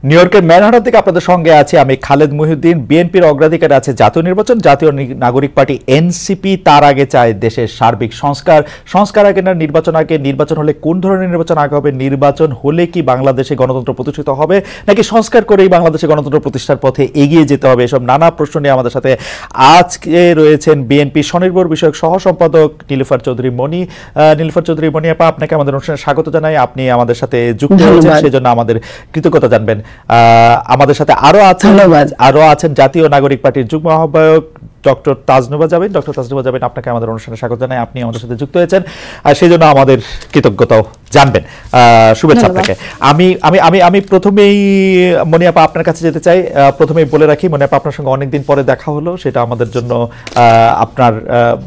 New ইয়র্কের Manhattan থেকে আপনাদের সঙ্গে আছে আমি খালেদ মহিউদ্দিন। বিএনপির অগ্রাধিকার আছে জাতীয় নির্বাচন, জাতীয় নাগরিক পার্টি এনসিপি তার আগে চায় দেশের সার্বিক সংস্কার আগে না নির্বাচন আগে, নির্বাচন হলে কোন ধরনের নির্বাচন আগে হবে, নির্বাচন হলে কি বাংলাদেশে গণতন্ত্র প্রতিষ্ঠিত হবে নাকি সংস্কার করেই বাংলাদেশে গণতন্ত্র প্রতিষ্ঠার পথে এগিয়ে যেতে হবে, এসব নানা প্রশ্ন নিয়ে আমাদের সাথে আজকে রয়েছেন বিএনপি স্বনির্ভর বিষয়ক সহ সম্পাদক নীলুফার চৌধুরী মনি। নীলুফার চৌধুরী মনি আপা, আপনাকে আমাদের অনুষ্ঠানে স্বাগত জানাই। আপনি আমাদের সাথে যুক্ত হয়েছেন সেজন্য আমাদের কৃতজ্ঞতা জানবেন। আমাদের সাথে আরো আছেন জাতীয় নাগরিক পার্টির যুগ্ম আহ্বায়ক ডক্টর তাজনুবা জাবিন। ডক্টর তাজনুবা জাবিন, আপনাকে আমাদের অনুষ্ঠানে স্বাগত জানাই। আপনি আমাদের সাথে যুক্ত হয়েছেন আর সেই জন্য আমাদের কৃতজ্ঞতাও জানবেন। শুভেচ্ছা আপনাকে। আমি প্রথমেই মনি আপা আপনার কাছে যেতে চাই। প্রথমেই বলে রাখি, মনি আপা আপনার সঙ্গে অনেকদিন পরে দেখা হলো, সেটা আমাদের জন্য আপনার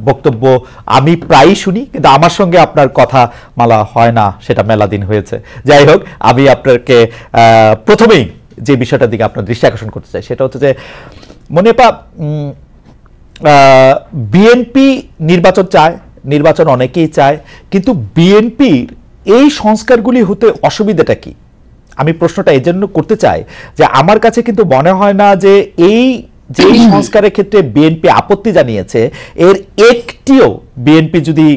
বক্তব্য আমি প্রায়ই শুনি, কিন্তু আমার সঙ্গে আপনার কথা মালা হয় না, সেটা মেলা দিন হয়েছে। যাই হোক, আমি আপনাকে প্রথমেই যে বিষয়টার দিকে আপনার দৃষ্টি আকর্ষণ করতে চাই সেটা হচ্ছে যে মনি আপা, বিএনপি নির্বাচন চায়, নির্বাচন অনেকেই চায়, কিন্তু বিএনপির এই সংস্কারগুলি হতে অসুবিধাটা কি? আমি প্রশ্নটা এই জন্য করতে চাই যে আমার কাছে কিন্তু মনে হয় না যে এই যে সংস্কারের ক্ষেত্রে বিএনপি আপত্তি জানিয়েছে এর একটিও বিএনপি যদি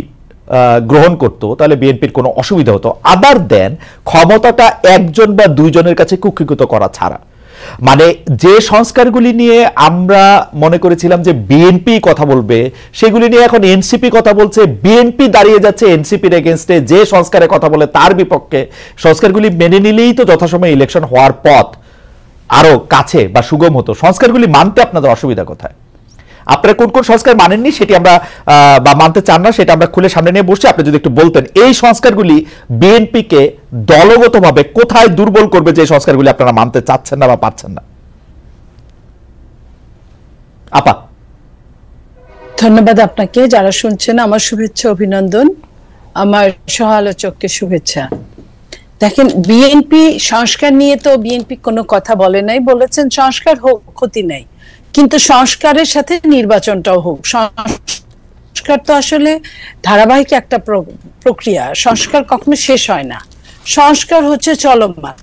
গ্রহণ করতো তাহলে বিএনপির কোনো অসুবিধা হতো, আদার দেন ক্ষমতাটা একজন বা দুইজনের কাছে কুক্ষিগত করা ছাড়া। মানে যে সংস্কারগুলি নিয়ে আমরা মনে করেছিলাম যে বিএনপি কথা বলবে, সেগুলি নিয়ে এখন এনসিপি কথা বলছে। বিএনপি দাঁড়িয়ে যাচ্ছে এনসিপির এগেনস্টে, যে সংস্কারের কথা বলে তার বিপক্ষে। সংস্কারগুলি মেনে নিলেই তো যথাসময়ে ইলেকশন হওয়ার পথ আরো কাছে বা সুগম হতো। সংস্কারগুলি মানতে আপনাদের অসুবিধা কোথায়? আপনারা কোন কোন সংস্কার মানেননি সেটি আমরা বা মানতে চান না সেটা আমরা খুলে সামনে নিয়ে বসছি। আপনি যদি একটু বলতেন এই সংস্কারগুলি বিএনপিকে দলগতভাবে কোথায় দুর্বল করবে, যে সংস্কারগুলি আপনারা মানতে চাচ্ছেন না বা পাচ্ছেন না। আপা, ধন্যবাদ আপনাকে। যারা শুনছেন আমার শুভেচ্ছা, অভিনন্দন। আমার সহ আলোচককে শুভেচ্ছা। দেখেন, বিএনপি সংস্কার নিয়ে তো বিএনপি কোনো কথা বলে নাই, বলেছেন সংস্কার হোক, ক্ষতি নাই, কিন্তু সংস্কারের সাথে নির্বাচনটাও হোক। সংস্কার তো আসলে ধারাবাহিক একটা প্রক্রিয়া, সংস্কার কখনো শেষ হয় না, সংস্কার হচ্ছে চলমান।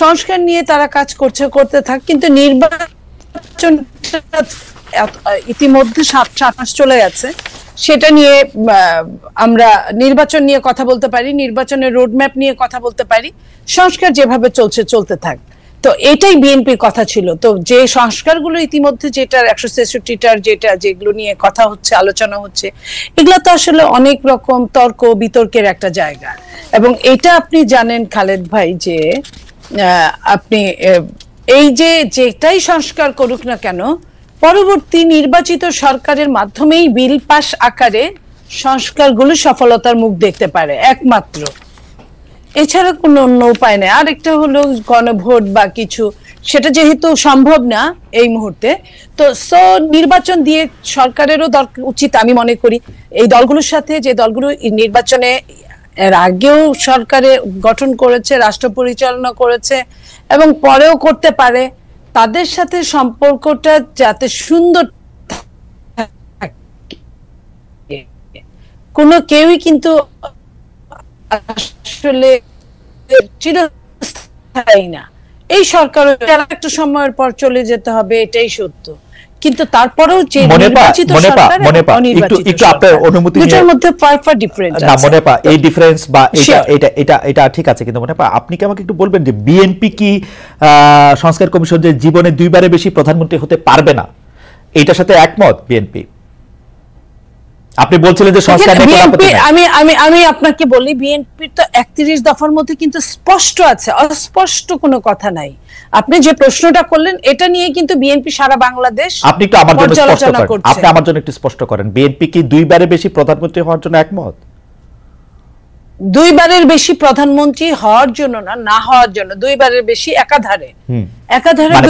সংস্কার নিয়ে তারা কাজ করতে থাক, কিন্তু নির্বাচন ইতিমধ্যে 7 মাস চলে গেছে, সেটা নিয়ে আমরা নির্বাচন নিয়ে কথা বলতে পারি, নির্বাচনের রোডম্যাপ নিয়ে কথা বলতে পারি, সংস্কার যেভাবে চলতে থাক। তো এটাই বিএনপির কথা ছিল। তো যে সংস্কারগুলো ইতিমধ্যে যেটা 163টার যেগুলো নিয়ে কথা হচ্ছে, আলোচনা হচ্ছে, এগুলো তো আসলে অনেক রকম তর্ক বিতর্কের একটা জায়গা। এবং এটা আপনি জানেন খালেদ ভাই যে আপনি এই যেটাই সংস্কার করুক না কেন, পরবর্তী নির্বাচিত সরকারের মাধ্যমেই বিল পাস আকারে সংস্কারগুলো সফলতার মুখ দেখতে পারে একমাত্র, এছাড়া কোনো অন্য উপায় নেই। আরেকটা হলো গণভোট বা কিছু, সেটা যেহেতু সম্ভব না এই মুহূর্তে, তো নির্বাচন দিয়ে সরকারেরও উচিত, আমি মনে করি এই দলগুলোর সাথে, যে দলগুলো নির্বাচনে এর আগেও সরকারে গঠন করেছে, রাষ্ট্র পরিচালনা করেছে এবং পরেও করতে পারে, তাদের সাথে সম্পর্কটা যাতে সুন্দর থাকে। কোনো কেউই কিন্তু আসলে চিরস্থায়ী না। এই সরকার একটা সময়ের পর চলে যেতে হবে, এটাই সত্য, কিন্তু তারপরেও যে নির্বাচিত সরকার একটু আপনার অনুমতি নিয়ে মধ্যে ডিফারেন্স আছে। না মনে পা এই ডিফারেন্স বা এটা ঠিক আছে, কিন্তু মনে পা আপনি কি আমাকে একটু বলবেন যে বিএনপি কি সংস্কার কমিশন যে জীবনে 2বারের বেশি প্রধানমন্ত্রী হতে পারবে না, এটার সাথে একমত বিএনপি? আপনি বলছিলেন যে সংস্কার নিয়ে কথা বলতে, আমি আপনাকে বলি, বিএনপির তো 31 দফার মধ্যে কিন্তু স্পষ্ট আছে, অস্পষ্ট কোনো কথা নাই। আপনি যে প্রশ্নটা করলেন এটা নিয়ে কিন্তু বিএনপি সারা বাংলাদেশ, আপনি একটু আমার জন্য স্পষ্ট করেন, আপনি আমার জন্য একটু স্পষ্ট করেন, বিএনপি কি 2বারের বেশি প্রধানমন্ত্রী হওয়ার জন্য একমত? 2বারের বেশি প্রধানমন্ত্রী হওয়ার জন্য না হওয়ার জন্য, 2বারের বেশি একাধারে মানে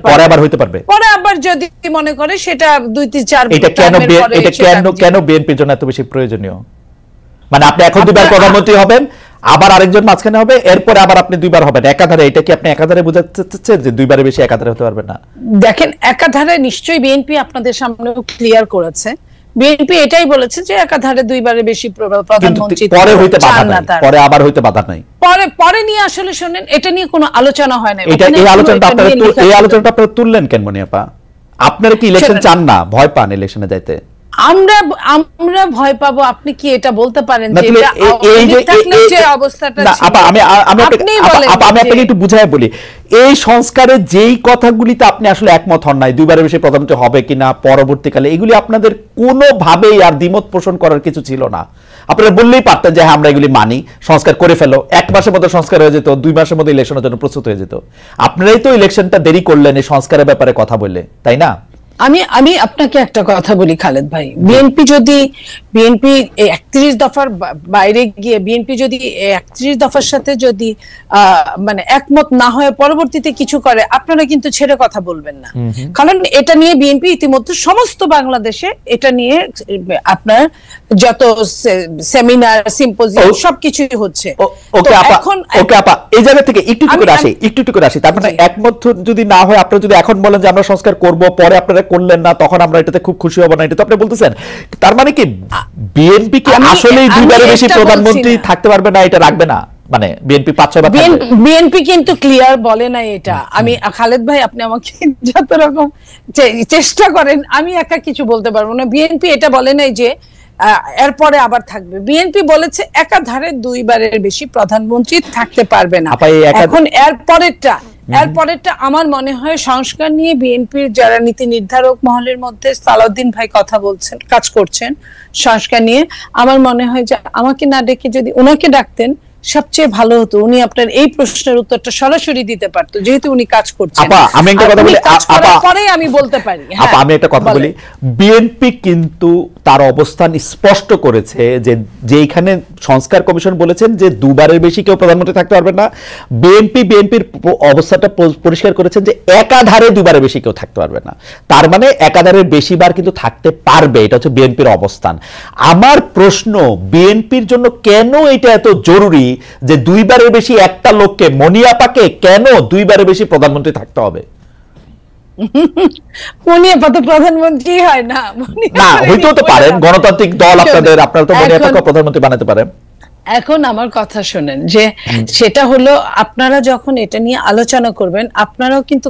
পরে আবার হতে পারবে, পরে আবার যদি মনে করে সেটা 2-3-4। এটা কেন বিএনপির জন্য এত বেশি প্রয়োজনীয়? মানে আপনি এখন 2বার প্রধানমন্ত্রী হবেন, আবার আরেকজন মাঝখানে হবে, এরপরে আবার আপনি 2বার হবেন একাধারে। এটা কি আপনি একাধারে বোঝাতে চাচ্ছেন যে 2বারের বেশি একাধারে হতে পারবে না? দেখেন, একাধারে নিশ্চয়ই বিএনপি আপনাদের সামনে ক্লিয়ার করেছে বিএনপি এটাই বলেছে যে একাধারে দুইবারের বেশি প্রধানমন্ত্রী পরে হইতে বাধা নাই, পরে আবার হইতে বাধা নাই, পরে নিয়ে আসলে শুনেন এটা নিয়ে কোনো আলোচনা হয় না। এই আলোচনাটা আপনারা তুললেন কেন মনি আপা? আপনারা কি ইলেকশন চান না, ভয় পান ইলেকশনে যাইতে? আমরা ভয় পাবো? আপনি কি এটা বলতে পারেন যে অবস্থাটা আমি আপনাকে একটু বুঝাই বলি, এই সংস্কারের যেই কথাগুলিতে আপনি আসলে একমত হন নাই, দুইবারের বেশি প্রধানমন্ত্রী হবে কিনা পরবর্তীকালে, এগুলি আপনাদের কোনোভাবেই আর দ্বিমত পোষণ করার কিছু ছিল না। আপনারা বললেই পারতেন যে হ্যাঁ আমরা এগুলি মানি, সংস্কার করে ফেলো, 1 মাসের মধ্যে সংস্কার হয়ে যেত, 2 মাসের মধ্যে ইলেকশনের জন্য প্রস্তুত হয়ে যেত। আপনারাই তো ইলেকশনটা দেরি করলেন এই সংস্কারের ব্যাপারে কথা বলে, তাই না? আমি আপনাকে একটা কথা বলি খালেদ ভাই, বিএনপি 31 দফার বাইরে গিয়ে বিএনপি যদি 31 দফার সাথে যদি মানে একমত না হয়ে পরবর্তীতে কিছু করে, আপনারা কিন্তু ছেড়ে কথা বলবেন না। কারণ এটা নিয়ে বিএনপি ইতিমধ্যে সমস্ত বাংলাদেশে এটা নিয়ে আপনার যত সেমিনার সিম্পোজিয়াম সবকিছুই হচ্ছে। এই জায়গা থেকে একটু করে আসি। তার মানে একমত যদি না হয়, আপনারা যদি এখন বলেন যে আমরা সংস্কার করব, পরে আপনারা করলেন না, তখন আমরা এটাতে খুব খুশি হব না, এটা তো আপনি বলতেছেন। তার মানে কি বিএনপি কি আসলেই দুইবারের বেশি প্রধানমন্ত্রী থাকতে পারবে না, এটা রাখবে না? মানে বিএনপি 5-6 বার বিএনপি কিন্তু ক্লিয়ার বলে না এটা। আমি খালেদ ভাই, আপনি আমাকে যত রকম চেষ্টা করেন, আমি একা কিছু বলতে পারবো না। বিএনপি এটা বলে নাই যে এরপরে আবার থাকবে। বিএনপি বলেছে একাধারে দুইবারের বেশি প্রধানমন্ত্রী থাকতে পারবে না। এখন এরপরেরটা আমার মনে হয় সংস্কার নিয়ে বিএনপির যারা নীতি নির্ধারক মহলের মধ্যে সালাউদ্দিন ভাই কথা বলছেন, কাজ করছেন সংস্কার নিয়ে, আমার মনে হয় যে আমাকে না ডেকে যদি ওনাকে ডাকতেন সবচেয়ে ভালো হতো। উনি আপনার এই প্রশ্নের উত্তরটা সরাসরি দিতে পারতো, যেহেতু উনি কাজ করছেন। আমি একটা কথা বলি, পরে আমি বলতে পারি। আমি একটা কথা বলি, বিএনপি কিন্তু তার অবস্থান স্পষ্ট করেছে যে যেখানে সংস্কার কমিশন বলেছেন যে দুবারের বেশি কেউ প্রধানমন্ত্রী থাকতে পারবে না, বিএনপির অবস্থাটা পরিষ্কার করেছেন যে একাধারে দুবারের বেশি কেউ থাকতে পারবে না। তার মানে একাধারের বেশিবার কিন্তু থাকতে পারবে, এটা হচ্ছে বিএনপির অবস্থান। আমার প্রশ্ন, বিএনপির জন্য কেন এটা এত জরুরি যে দুইবারের বেশি একটা লোককে, মনিয়াপাকে কেন দুইবারের বেশি প্রধানমন্ত্রী থাকতে হবে? মনিয়াপা তো প্রধানমন্ত্রী হয় না, না হইতেও তো পারেন, গণতান্ত্রিক দল আপনারা তো মনিয়াপাকে প্রধানমন্ত্রী বানাতে পারেন। এখন আমার কথা শোনেন, যে সেটা হলো আপনারা যখন এটা নিয়ে আলোচনা করবেন, আপনারাও কিন্তু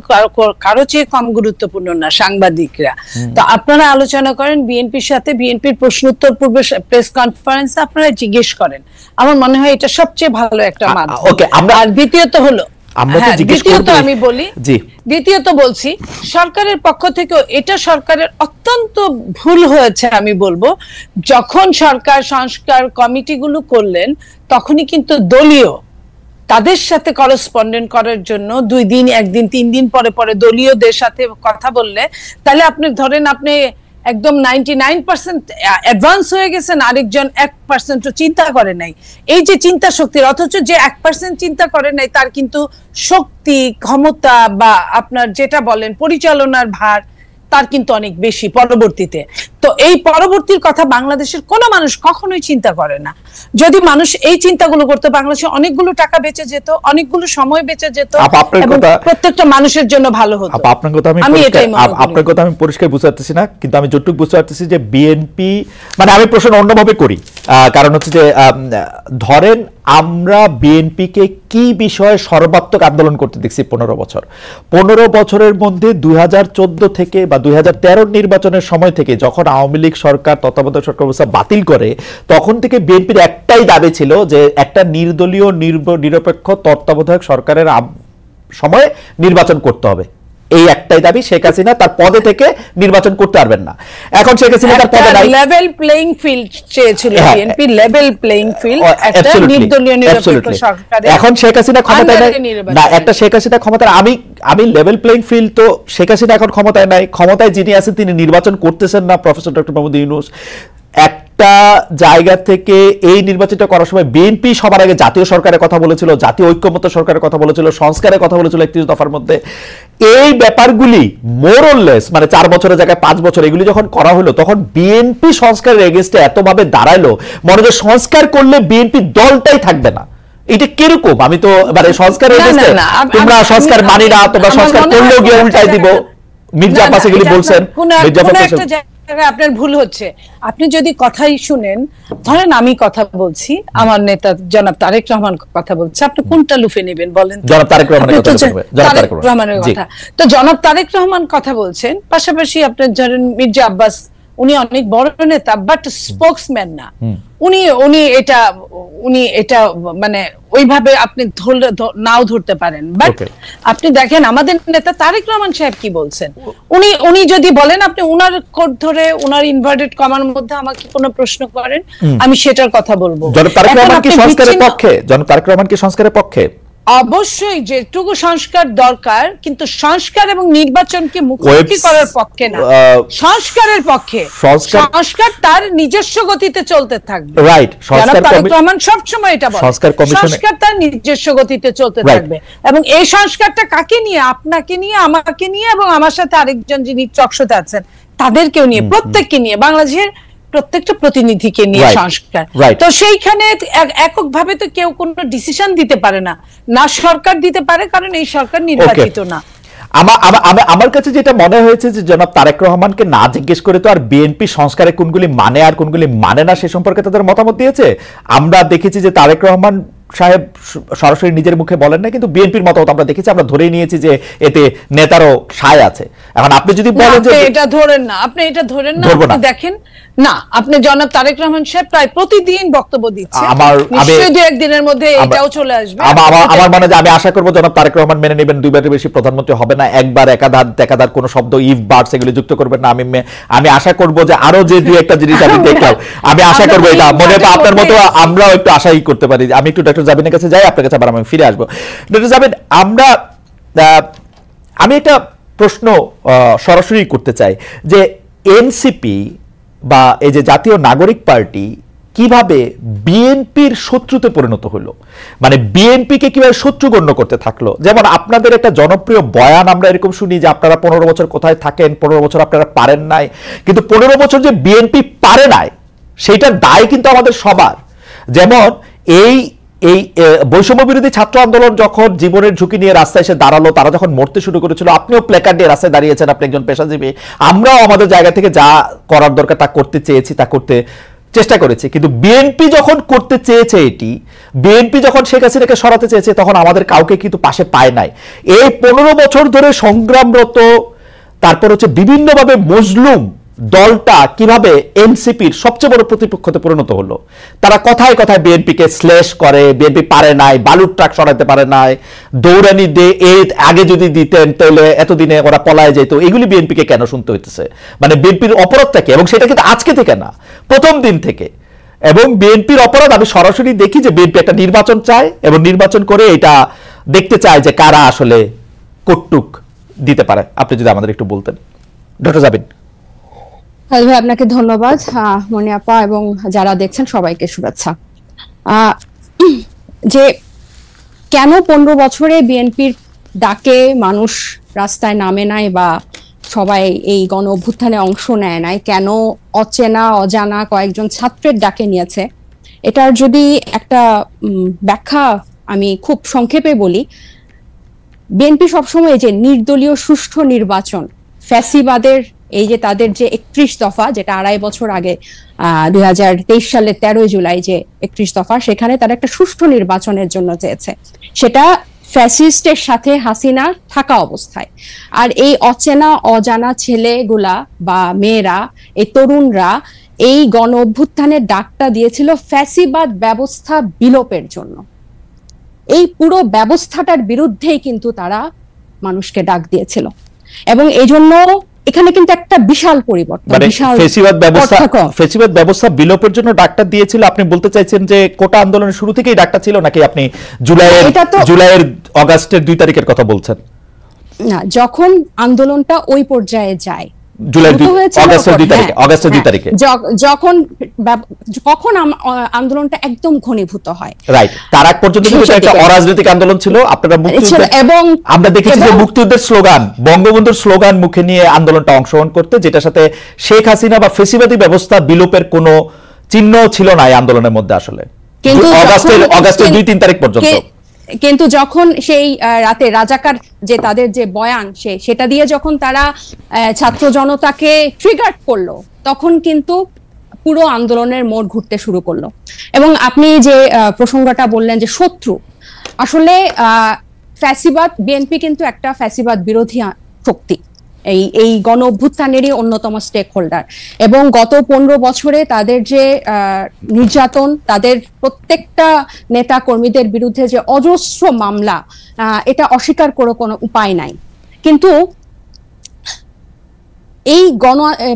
কারো চেয়ে কম গুরুত্বপূর্ণ না সাংবাদিকরা। তো আপনারা আলোচনা করেন বিএনপির সাথে, বিএনপির প্রশ্ন উত্তর পূর্বে প্রেস কনফারেন্সে আপনারা জিজ্ঞেস করেন। আমার মনে হয় এটা সবচেয়ে ভালো একটা মাধ্যম। আর দ্বিতীয়ত হলো, দ্বিতীয়ত বলছি, সরকারের পক্ষ থেকে এটা সরকারের অত্যন্ত ভুল হয়েছে আমি বলবো। যখন সরকার সংস্কার কমিটিগুলো করলেন, তখনই কিন্তু দলীয় তাদের সাথে করসপন্ডেন্ট করার জন্য 2 দিন 1 দিন 3 দিন পরে পরে দলীয়দের সাথে কথা বললে, তাহলে আপনি ধরেন আপনি একদম 99% অ্যাডভান্স হয়ে গেছেন, আরেকজন 1% চিন্তা করে নাই। এই যে চিন্তা শক্তির, অথচ যে 1% চিন্তা করে নাই তার কিন্তু শক্তি, ক্ষমতা বা আপনার যেটা বলেন পরিচালনার ভার, তার কিন্তু অনেক বেশি পরবর্তীতে। তো এই পরবর্তীর কথা বাংলাদেশের কোন মানুষ কখনোই চিন্তা করে না। যদি মানুষ এই চিন্তাগুলো করতো, বাংলাদেশে অনেকগুলো টাকা বেঁচে যেত, অনেকগুলো সময় বেঁচে যেত, এবং প্রত্যেকটা মানুষের জন্য ভালো হতো। আপনার কথা আমি পরিষ্কার বুঝতে পারতেছি না, কিন্তু আমি যতটুকু বুঝতে পারতেছি যে বিএনপি, মানে আমি প্রশ্ন অন্যভাবে করি, কারণ হচ্ছে যে ধরেন আমরা বিএনপিকে কি বিষয়ে সর্বাত্মক আন্দোলন করতে দেখছি 15 বছরের মধ্যে 2014 থেকে বা 2013 নির্বাচনের সময় থেকে, যখন আওয়ামী লীগ সরকার তত্ত্বাবধায়ক সরকার ব্যবস্থা বাতিল করে, তখন থেকে বিএনপির একটাই দাবি ছিল যে একটা নির্দলীয় নিরপেক্ষ তত্ত্বাবধায়ক সরকারের সময়ে নির্বাচন করতে হবে। এই একটাই দাবি। শেখ হাসিনা তার পদে থেকে নির্বাচন করতে পারবেন না। এখন শেখ হাসিনা তার পদে নাই, লেভেল প্লেইং ফিল্ড চেয়েছিল বিএনপি, লেভেল প্লেইং ফিল্ড, একটা নির্দলীয় নিরপেক্ষ সরকার। এখন শেখ হাসিনা ক্ষমতায় নাই না, একটা শেখ হাসিনা ক্ষমতায়, আমি লেভেল প্লেইং ফিল্ড, তো শেখ হাসিনা এখন ক্ষমতায় নাই, ক্ষমতায় যিনি আছেন তিনি নির্বাচন করতেছেন না, প্রফেসর ডক্টর মোহাম্মদ ইউনূস। একটা জায়গা থেকে এই নির্বাচনটা করার সময় বিএনপি সবার আগে জাতীয় সরকারের কথা বলেছিল, জাতীয় ঐক্যমত্য সরকারের কথা বলেছিল, সংস্কারের কথা বলেছিল 31 দফার মধ্যে। এই ব্যাপারগুলি মোর অর লেস মানে 4 বছরের জায়গায় 5 বছর এগুলি যখন করা হলো, তখন বিএনপি সংস্কারের এগেইনস্টে এতভাবে দাঁড়াইলো, মনে হয় সংস্কার করলে বিএনপি দলটাই থাকবে না। এটা কিরকম? আমি তো মানে সংস্কার এগেইনস্টে, তোমরা সংস্কার মানি না, তোমরা সংস্কার করলেও গিয়ে উল্টাই দিব। মির্জা আব্বাস এগুলি বলছেন, মির্জা আব্বাস জায়গায় আপনার ভুল হচ্ছে। আপনি যদি কথাই শুনেন, ধরেন আমি কথা বলছি, আমার নেতা জনাব তারেক রহমান কথা বলছে, আপনি কোনটা লুফে নেবেন বলেন? জনাব তারেক রহমানের কথা বলবে, জনাব তারেক রহমানের কথা। তো জনাব তারেক রহমান কথা বলছেন, পাশাপাশি আপনার ধরেন মির্জা আব্বাস, উনি অনেক বড় নেতা বাট স্পোকসম্যান না। উনি এটা মানে ওইভাবে আপনি নাও ধরতে পারেন, বাট আপনি দেখেন আমাদের নেতা তারেক রহমান সাহেব কি বলছেন। উনি যদি বলেন, আপনি উনার কোড ধরে উনার ইনভার্টেড কমার মধ্যে আমাকে কোনো প্রশ্ন করেন, আমি সেটার কথা বলবো। জনাব তারেক রহমান কি সংস্কারের পক্ষে? জনাব তারেক রহমান কি সংস্কারের পক্ষে? অবশ্যই যেটুকু সংস্কার দরকার, কিন্তু সংস্কার এবং নির্বাচনকে মুখোমুখি করার পক্ষে না, সংস্কারের পক্ষে। সংস্কার তার নিজস্ব গতিতে চলতে থাকবে, রাইট? সংস্কার তারেক রহমান সবসময় এটা বলে, সংস্কার তার নিজস্ব গতিতে চলতে থাকবে। এবং এই সংস্কারটা কাকে নিয়ে? আপনাকে নিয়ে, আমাকে নিয়ে, এবং আমার সাথে আরেকজন যিনি টকশোতে আছেন তাদেরকেও নিয়ে, প্রত্যেককে নিয়ে, বাংলাদেশের প্রত্যেকটা প্রতিনিধিকে নিয়ে সংস্কার। তো সেইখানে এককভাবে তো কেউ কোনো ডিসিশন দিতে পারে না, না সরকার দিতে পারে, কারণ এই সরকার নির্বাচিত না। আমার কাছে যেটা মনে হয়েছে যে জনাব তারেক রহমানকে না জিজ্ঞেস করে তো আর বিএনপি সংস্কারে কোনগুলি মানে আর কোনগুলি মানে না সে সম্পর্কে তাদের মতামত দিয়েছে। আমরা দেখেছি যে তারেক রহমান সাহেব সরাসরি নিজের মুখে বলেন না, কিন্তু বিএনপির মতামত আমরা দেখেছি, আমরা ধরেই নিয়েছি যে এতে নেতারও সায় আছে। এখন আপনি যদি বলেন যে এটা ধরেন না, আপনি এটা ধরেন না, আপনি দেখেন না, আপনি জনাব তারেক রহমান সাহেব প্রায় প্রতিদিন বক্তব্য দিচ্ছেন, নিশ্চয়ই দু একদিনের মধ্যে এটাও চলে আসবে। আমার মনে হয় আমি আশা করব জনাব তারেক রহমান মেনে নেবেন, দুইবারের বেশি প্রধানমন্ত্রী হবে না, একবার একাধার কোনো শব্দ ইফ বার্ডস এগুলি যুক্ত করবেন না। আমি আশা করব যে আরো যে দুই একটা জিনিস আমি দেখলাম, আমি আশা করব এটা মনে হয় আপনার মতো আমরাও একটু আশাই করতে পারি। আমি একটু ডক্টর জাবিনের কাছে যাই, আপনার কাছে আবার আমি ফিরে আসবো। ডক্টর জাবিন, আমি একটা প্রশ্ন সরাসরি করতে চাই যে এনসিপি বা এই যে জাতীয় নাগরিক পার্টি কিভাবে বিএনপির শত্রুতে পরিণত হলো, মানে বিএনপিকে কিভাবে শত্রু গণ্য করতে থাকলো। যেমন আপনাদের একটা জনপ্রিয় বয়ান আমরা এরকম শুনি যে আপনারা 15 বছর কোথায় থাকেন, 15 বছর আপনারা পারেন নাই, কিন্তু 15 বছর যে বিএনপি পারে নাই সেইটার দায় কিন্তু আমাদের সবার। যেমন এই বৈষম্য বিরোধী ছাত্র আন্দোলন যখন জীবনের ঝুঁকি নিয়ে রাস্তায় এসে দাঁড়ালো, তারা যখন মরতে শুরু করেছিল, আপনিও প্ল্যাকার্ড দিয়ে রাস্তায় দাঁড়িয়েছেন, আপনি একজন পেশাজীবী, আমরাও আমাদের জায়গা থেকে যা করার দরকার তা করতে চেয়েছি, তা করতে চেষ্টা করেছি। কিন্তু বিএনপি যখন করতে চেয়েছে, বিএনপি যখন শেখ হাসিনাকে সরাতে চেয়েছে, তখন আমাদের কাউকে কিন্তু পাশে পায় নাই। এই 15 বছর ধরে সংগ্রামরত, তারপর হচ্ছে বিভিন্নভাবে মজলুম দলটা কিভাবে এনসিপির সবচেয়ে বড় প্রতিপক্ষতে পরিণত হলো। তারা কথায় কথায় বিএনপিকে শ্লেষ করে, বিএনপি পারে নাই, বালুর ট্রাক সরাতে পারে নাই, দৌড়ানি দিয়ে আগে যদি দিতেন তাহলে এতদিনে ওরা পলায় যেত, এগুলি বিএনপিকে কেন শুনতে হইতেছে? মানে বিএনপির অপরাধটা কি? এবং সেটা কিন্তু আজকে থেকে না, প্রথম দিন থেকে। এবং বিএনপির অপরাধ আমি সরাসরি দেখি যে বিএনপি একটা নির্বাচন চায় এবং নির্বাচন করে এটা দেখতে চায় যে কারা আসলে কটুক দিতে পারে। আপনি যদি আমাদের একটু বলতেন ডক্টর জাবিন। ভাই, আপনাকে ধন্যবাদ মনি আপা, এবং যারা দেখছেন সবাইকে শুভেচ্ছা। যে কেন 15 বছরে বিএনপির ডাকে মানুষ রাস্তায় নামে নাই বা সবাই এই গণ অভ্যুত্থানে অংশ নেয় নাই, কেন অচেনা অজানা কয়েকজন ছাত্রের ডাকে নিয়েছে, এটার যদি একটা ব্যাখ্যা আমি খুব সংক্ষেপে বলি। বিএনপি সবসময় যে নির্দলীয় সুষ্ঠু নির্বাচন, ফ্যাসিবাদের এই যে তাদের যে 31 দফা, যেটা 2.5 বছর আগে 2023 সালের 13 জুলাই যে 31 দফা, সেখানে তারা একটা সুষ্ঠু নির্বাচনের জন্য চেয়েছে, সেটা ফ্যাসিস্টের সাথে হাসিনা থাকা অবস্থায়। আর এই অচেনা অজানা ছেলেগুলা বা মেয়েরা, এই তরুণরা এই গণ অভ্যুত্থানের ডাকটা দিয়েছিল ফ্যাসিবাদ ব্যবস্থা বিলোপের জন্য। এই পুরো ব্যবস্থাটার বিরুদ্ধেই কিন্তু তারা মানুষকে ডাক দিয়েছিল, এবং এই জন্য এখানে কিন্তু একটা বিশাল পরিবর্তন, বিশাল ফ্যাসিবাদ ব্যবস্থা বিলোপের জন্য ডাকটা দিয়েছিল। আপনি বলতে চাইছেন যে কোটা আন্দোলনের শুরু থেকেই ডাকটা ছিল, নাকি আপনি জুলাইয়ের অগাস্টের 2 তারিখের কথা বলছেন? না, যখন আন্দোলনটা ওই পর্যায়ে যায়, কখন আন্দোলনটা একদম ঘনীভূত হয়, রাইট? তার আগ পর্যন্ত একটা অরাজনৈতিক আন্দোলন ছিল। আপনারা এবং আমরা দেখেছি যে মুক্তিযুদ্ধের স্লোগান, বঙ্গবন্ধুর স্লোগান মুখে নিয়ে আন্দোলনটা অংশগ্রহণ করতে, যেটার সাথে শেখ হাসিনা বা ফ্যাসিবাদী ব্যবস্থা বিলোপের কোনো চিহ্ন ছিল না এই আন্দোলনের মধ্যে আসলে, অগাস্টের 2-3 তারিখ পর্যন্ত। কিন্তু যখন সেই রাতে রাজাকার যে তাদের যে বয়ান সেটা দিয়ে যখন তারা ছাত্র জনতাকে ট্রিগার করলো, তখন কিন্তু পুরো আন্দোলনের মোড় ঘুরতে শুরু করলো। এবং আপনি যে প্রসঙ্গটা বললেন যে শত্রু, আসলে ফ্যাসিবাদ, বিএনপি কিন্তু একটা ফ্যাসিবাদ বিরোধী শক্তি, এই গণ অভ্যুত্থানেরই অন্যতম স্টেক হোল্ডার। এবং গত 15 বছরে তাদের যে নির্যাতন, তাদের প্রত্যেকটা নেতা কর্মীদের বিরুদ্ধে যে অজস্র মামলা, এটা অস্বীকার করে কোনো উপায় নাই। কিন্তু এই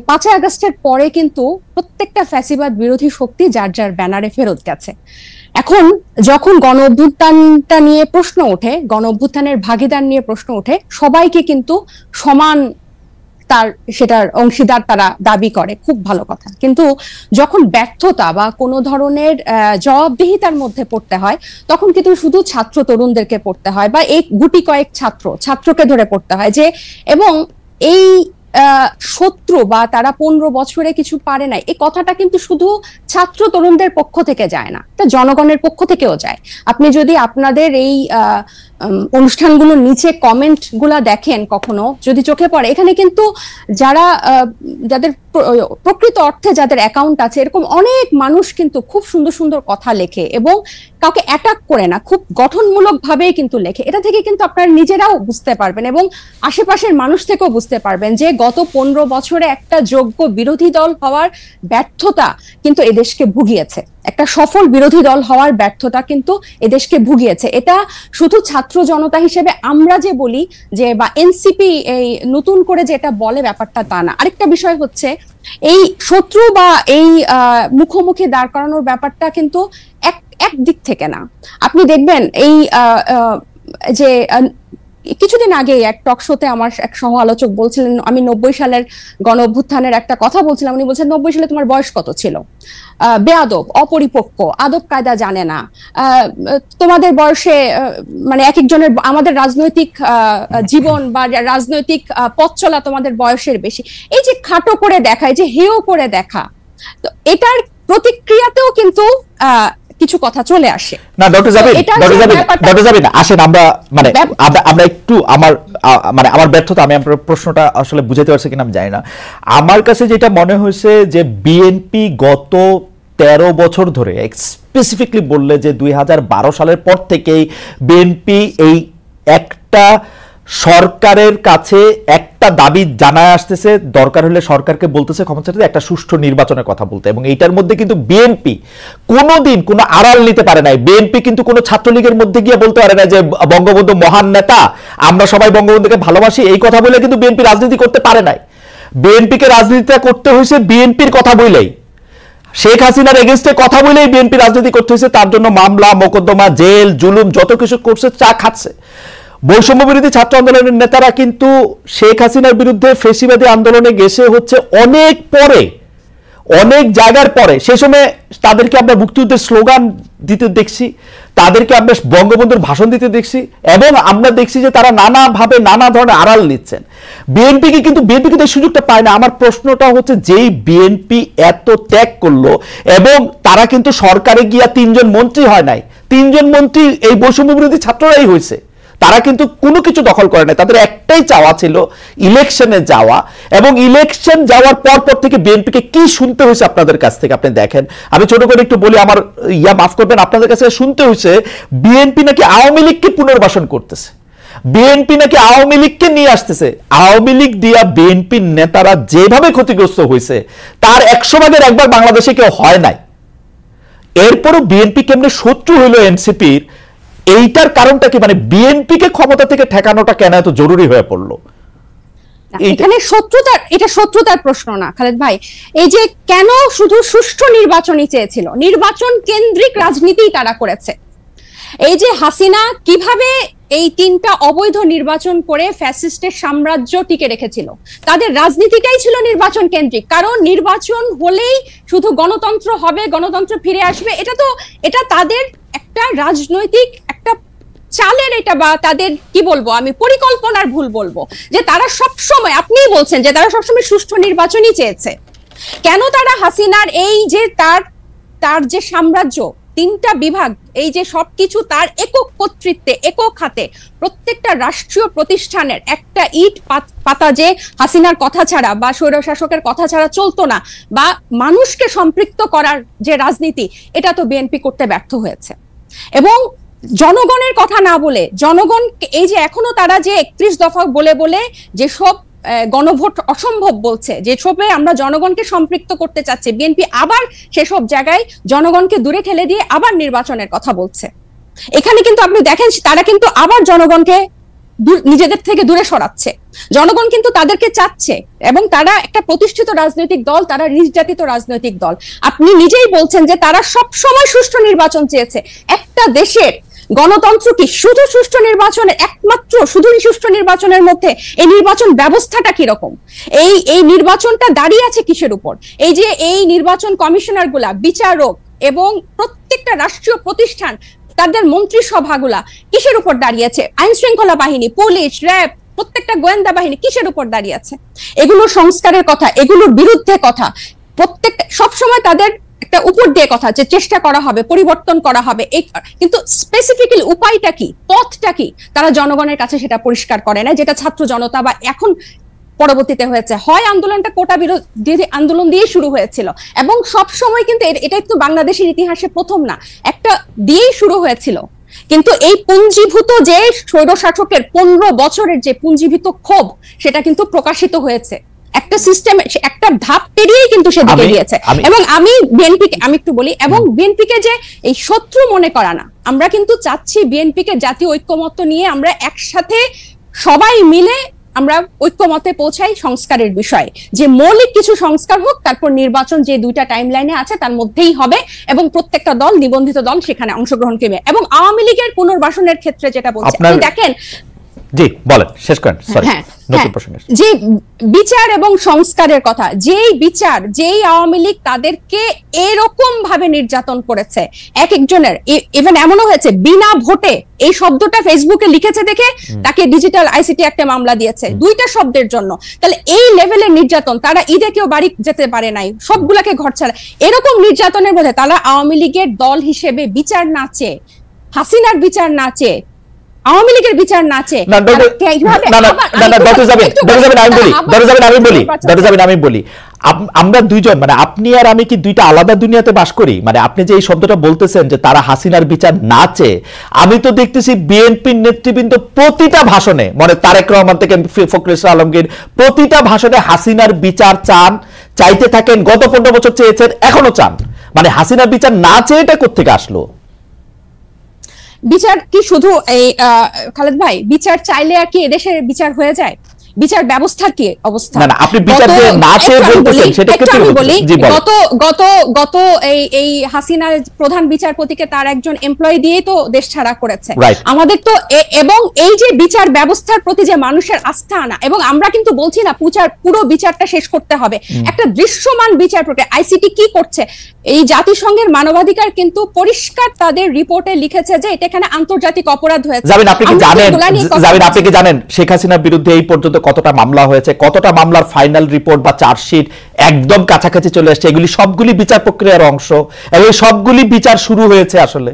5 আগস্টের পরে কিন্তু প্রত্যেকটা ফ্যাসিবাদ বিরোধী শক্তি যার যার ব্যানারে ফেরত গেছে। এখন যখন গণ অভ্যুত্থানটা নিয়ে প্রশ্ন ওঠে, গণ অভ্যুত্থানের ভাগিদার নিয়ে প্রশ্ন ওঠে, সবাইকে কিন্তু সমান সেটার অংশীদার তারা দাবি করে, খুব ভালো কথা। কিন্তু যখন ব্যর্থতা বা কোনো ধরনের জবাবদিহিতার মধ্যে পড়তে হয়, তখন কিন্তু শুধু ছাত্র তরুণদেরকে পড়তে হয়, বা এই গুটি কয়েক ছাত্রকে ধরে পড়তে হয় যে, এবং এই শত্রু বা তারা 15 বছরে কিছু পারে নাই, এই কথাটা কিন্তু শুধু ছাত্র তরুণদের পক্ষ থেকে যায় না, এটা জনগণের পক্ষ থেকেও যায়। আপনি যদি আপনাদের এই অনুষ্ঠানগুলোর নিচে কমেন্ট গুলা দেখেন, কখনো যদি চোখে পড়ে, এখানে কিন্তু যাদের প্রকৃত অর্থে যাদের অ্যাকাউন্ট আছে, এরকম অনেক মানুষ কিন্তু খুব সুন্দর সুন্দর কথা লেখে এবং কাউকে অ্যাটাক করে না, খুব গঠনমূলক ভাবেই কিন্তু লেখে। এটা থেকে কিন্তু আপনারা নিজেরাও বুঝতে পারবেন এবং আশেপাশের মানুষ থেকেও বুঝতে পারবেন যে গত 15 বছরে একটা যোগ্য বিরোধী দল হওয়ার ব্যর্থতা কিন্তু এদেশকে ভুগিয়েছে, একটা সফল বিরোধী দল হওয়ার ব্যর্থতা কিন্তু এদেশকে ভুগিয়েছে। এটা শুধু ছাত্র জনতা হিসেবে আমরা যে বলি যে, বা এনসিপি এই নতুন করে যেটা বলে, ব্যাপারটা তা না। আরেকটা বিষয় হচ্ছে, এই শত্রু বা এই মুখোমুখি দাঁড় করানোর ব্যাপারটা কিন্তু এক দিক থেকে না। আপনি দেখবেন এই যে কিছুদিন আগে এক টক শোতে আমার এক সহ আলোচক বলছিলেন, আমি 90 সালের গণ অভ্যুত্থানের একটা কথা বলছিলাম, উনি বলছেন 90 সালে তোমার বয়স কত ছিল, বেয়াদব, অপরিপক্ক, আদব কায়দা জানে না, তোমাদের বয়সে মানে এক একজনের, আমাদের রাজনৈতিক জীবন বা রাজনৈতিক পথ চলা তোমাদের বয়সের বেশি। এই যে খাটো করে দেখা, এই যে হেয় করে দেখা, তো এটার প্রতিক্রিয়াতেও কিন্তু কিছু কথা চলে আসে। না ডক্টর জাবিন আসেন আমরা একটু আমার ব্যর্থতা, আমি আপনার প্রশ্নটা আসলে বুঝাতে পারছি কিনা আমি জানি না। আমার কাছে যেটা মনে হয়েছে যে বিএনপি গত 13 বছর ধরে, স্পেসিফিকলি বললে যে 2012 সালের পর থেকেই বিএনপি এই একটা সরকারের কাছে একটা দাবি জানায় আসতেছে, দরকার হলে সরকারকে বলতেছে ক্ষমতা চাইতে একটা সুষ্ঠু নির্বাচনের কথা বলতে। এবং এইটার মধ্যে কিন্তু বিএনপি কোনোদিন কোনো আড়াল নিতে পারে নাই। বিএনপি কিন্তু কোনো ছাত্রলীগের মধ্যে গিয়ে বলতে পারে না যে বঙ্গবন্ধু মহান নেতা, আমরা সবাই বঙ্গবন্ধুকে ভালোবাসি, এই কথা বলে কিন্তু বিএনপি রাজনীতি করতে পারে নাই। বিএনপিকে রাজনীতিটা করতে হয়েছে বিএনপির কথা বলেই, শেখ হাসিনার এগেইনস্টে কথা বলেই বিএনপি রাজনীতি করতে হয়েছে। তার জন্য মামলা, মোকদ্দমা, জেল, জুলুম যত কিছু করছে, চা খাচ্ছে। বৈষম্য বিরোধী ছাত্র আন্দোলনের নেতারা কিন্তু শেখ হাসিনার বিরুদ্ধে ফেসিবাদী আন্দোলনে গেছে হচ্ছে অনেক পরে, অনেক জায়গার পরে। সে সময় তাদেরকে আমরা মুক্তিযুদ্ধের স্লোগান দিতে দেখছি, তাদেরকে আমরা বঙ্গবন্ধুর ভাষণ দিতে দেখছি, এবং আমরা দেখছি যে তারা নানাভাবে নানা ধরনের আড়াল নিচ্ছেন। বিএনপি কিন্তু এই সুযোগটা পায় না। আমার প্রশ্নটা হচ্ছে, যেই বিএনপি এত ত্যাগ করলো, এবং তারা কিন্তু সরকারে গিয়া 3 জন মন্ত্রী হয় নাই, 3 জন মন্ত্রী এই বৈষম্য বিরোধী ছাত্ররাই হয়েছে। তারা কিন্তু কোনো কিছু দখল করে নাই, তাদের একটাই চাওয়া ছিল ইলেকশনে যাওয়া। এবং ইলেকশন যাওয়ার পর থেকে বিএনপিকে কি শুনতে হয়েছে আপনাদের কাছ থেকে আপনি দেখেন। আমি ছোট করে একটু বলি, আমার মাফ করবেন, আপনাদের কাছে শুনতে হয়েছে বিএনপি নাকি আওয়ামী লীগকে পুনর্বাসন করতেছে, বিএনপি নাকি আওয়ামী লীগকে নিয়ে আসতেছে। আওয়ামী লীগ দিয়া বিএনপির নেতারা যেভাবে ক্ষতিগ্রস্ত হয়েছে, তার 100 ভাগের 1 ভাগ বাংলাদেশে কেউ হয় নাই। এরপরও বিএনপি কেমনে শত্রু হইল এনসিপির, এইটার কারণটা কি? মানে বিএনপিকে ক্ষমতা থেকে ঠেকানোটা কেন এত জরুরি হয়ে পড়লো? এখানে শত্রুতার প্রশ্ন না খালেদ ভাই, এই যে কেন শুধু সুষ্ঠু নির্বাচনই চেয়েছিল, নির্বাচন কেন্দ্রিক রাজনীতি তারা করেছে। এই যে হাসিনা কিভাবে এই 3টা অবৈধ নির্বাচন করে ফ্যাসিস্টের সাম্রাজ্য টিকে রেখেছিল, তাদের রাজনীতিটাই ছিল নির্বাচন কেন্দ্রিক। কারণ নির্বাচন হলেই শুধু গণতন্ত্র হবে, গণতন্ত্র ফিরে আসবে, এটা তাদের একটা রাজনৈতিক একটা চালের, এটা বা তাদের কি বলবো আমি, পরিকল্পনার ভুল বলবো, যে তারা সবসময়, আপনিই বলছেন যে তারা সবসময় সুষ্ঠু নির্বাচনই চেয়েছে। কেন তারা হাসিনার এই যে তার যে সাম্রাজ্য, তিনটা বিভাগ, এই যে সবকিছু তার একক কর্তৃত্বে, একক হাতে, প্রত্যেকটা রাষ্ট্রীয় প্রতিষ্ঠানের একটা ইট পাতা যে হাসিনার কথা ছাড়া বা স্বৈরশাসকের কথা ছাড়া চলতো না, বা মানুষকে সম্পৃক্ত করার যে রাজনীতি, এটা তো বিএনপি করতে ব্যর্থ হয়েছে। এবং জনগণের কথা না বলে, জনগণ এই যে এখনো তারা যে 31 দফা বলে বলে যেসব গণভোট অসম্ভব বলছে, যেসবে আমরা জনগণকে সম্পৃক্ত করতে চাচ্ছি, বিএনপি আবার সেসব জায়গায় জনগণকে দূরে ঠেলে দিয়ে আবার নির্বাচনের কথা বলছে। এখানে কিন্তু আপনি দেখেন তারা কিন্তু আবার জনগণকে নিজেদের থেকে দূরে সরাচ্ছে। জনগণ কিন্তু তাদেরকে চাচ্ছে, এবং তারা একটা প্রতিষ্ঠিত রাজনৈতিক দল, তারা নির্যাতিত রাজনৈতিক দল। আপনি নিজেই বলছেন যে তারা সব সময় সুষ্ঠু নির্বাচন চেয়েছে। একটা দেশের গণতন্ত্র কি শুধু সুষ্ঠু নির্বাচনের, একমাত্র শুধুই সুষ্ঠু নির্বাচনের মধ্যে এই নির্বাচন ব্যবস্থাটা কি রকম, এই নির্বাচনটা দাঁড়িয়ে আছে কিসের উপর? এই যে এই নির্বাচন কমিশনার গুলা, বিচারক এবং প্রত্যেকটা রাষ্ট্রীয় প্রতিষ্ঠান, তাদের মন্ত্রিসভাগুলা কিসের উপর দাঁড়িয়ে আছে? আইন শৃঙ্খলা বাহিনী, পুলিশ, র্যাব, প্রত্যেকটা গোয়েন্দা বাহিনী কিসের উপর দাঁড়িয়ে আছে? এগুলো সংস্কারের কথা, এগুলোর বিরুদ্ধে কথা, প্রত্যেকটা সবসময় তাদের একটা উপর দিয়ে কথা, যে চেষ্টা করা হবে, পরিবর্তন করা হবে, কিন্তু স্পেসিফিক্যালি উপায়টা কি, পথটা কি, তারা জনগণের কাছে সেটা পরিষ্কার করে না। যেটা ছাত্র জনতা বা এখন পরবর্তীতে হয়েছে, হয় আন্দোলনটা কোটা বিরোধী আন্দোলন দিয়ে শুরু হয়েছিল, এবং সব সময় কিন্তু এটা তো বাংলাদেশের ইতিহাসে প্রথম না, একটা দিয়েই শুরু হয়েছিল। কিন্তু এই পুঞ্জীভূত যে স্বৈরশাসকের 15 বছরের যে পুঞ্জীভূত ক্ষোভ, সেটা কিন্তু প্রকাশিত হয়েছে একটা সিস্টেম, একটা ধাপ পেরিয়েই কিন্তু সেদিকে গিয়েছে। এবং আমি বিএনপিকে আমি একটু বলি, এবং বিএনপিকে যে এই শত্রু মনে করা না, আমরা কিন্তু চাচ্ছি বিএনপিকে জাতীয় ঐক্যমত্য নিয়ে আমরা একসাথে সবাই মিলে আমরা ঐক্যমতে পৌঁছাই সংস্কারের বিষয়ে, যে মৌলিক কিছু সংস্কার হোক, তারপর নির্বাচন যে দুইটা টাইম লাইনে আছে তার মধ্যেই হবে, এবং প্রত্যেকটা দল, নিবন্ধিত দল সেখানে অংশগ্রহণ করবে। এবং আওয়ামী লীগের পুনর্বাসনের ক্ষেত্রে যেটা বলছে, আপনি দেখেন, জি বলেন, শেষ করেন, সরি নতুন প্রসঙ্গে, যে বিচার এবং সংস্কারের কথা, যেই বিচার, যেই আওয়ামী লীগ তাদেরকে এরকম ভাবে নির্যাতন করেছে, এক একজনের ইভেন এমনও হয়েছে বিনা ভোটে, এই শব্দটা ফেসবুকে লিখেছে দেখে তাকে ডিজিটাল আইসিটি একটা মামলা দিয়েছে, দুইটা শব্দের জন্য। তাহলে এই লেভেলের নির্যাতন, তারা ঈদে কেউ বাড়ি যেতে পারে নাই, সবগুলাকে ঘর ছাড়া, এরকম নির্যাতনের মধ্যে তারা আওয়ামী লীগের দল হিসেবে বিচার না চেয়ে, হাসিনার বিচার না চেয়ে, আওয়ামী লীগের বিচার না চেয়ে, আমি বলি, আমরা দুইজন, মানে আপনি আর আমি কি দুইটা আলাদা দুনিয়াতে বাস করি? মানে আপনি যে এই শব্দটা বলতেছেন যে তারা হাসিনার বিচার না চেয়ে, আমি তো দেখতেছি বিএনপির নেতৃবৃন্দ প্রতিটা ভাষণে, মানে তারেক রহমান থেকে ফখরুল ইসলাম আলমগীর, প্রতিটা ভাষণে হাসিনার বিচার চান, চাইতে থাকেন, গত 15 বছর চেয়েছেন, এখনো চান। মানে হাসিনার বিচার না চেয়ে এটা কোত্থেকে আসলো? বিচার কি শুধু এই খালেদ ভাই, বিচার চাইলে আর কি এদেশের বিচার হয়ে যায়? বিচার ব্যবস্থার কি অবস্থা? না না, আপনি বিচার না চেয়ে বলতেছেন, সেটা কি বলি, গত এই হাসিনা প্রধান বিচারপতিকে তার একজন এমপ্লয়ি দিয়ে তো দেশ ছাড়া করেছে আমাদের তো। এবং এই যে বিচার ব্যবস্থার প্রতি যে মানুষের আস্থা আনা, এবং আমরা কিন্তু বলছি না পুরো বিচারটা শেষ করতে হবে, একটা দৃশ্যমান বিচার প্রক্রিয়া। আইসিটি কি করছে? এই জাতিসংঘের মানবাধিকার কিন্তু পরিষ্কার তাদের রিপোর্টে লিখেছে যে এটা এখানে আন্তর্জাতিক অপরাধ হয়েছে। আপনি কি জানেন শেখ হাসিনার বিরুদ্ধে এই পর্যন্ত কতটা মামলা হয়েছে, কতটা মামলার ফাইনাল রিপোর্ট বা চার্জশিট একদম কাছাকাছি চলে আসছে? এগুলি সবগুলি বিচার প্রক্রিয়ার অংশ, এবং সবগুলি বিচার শুরু হয়েছে আসলে।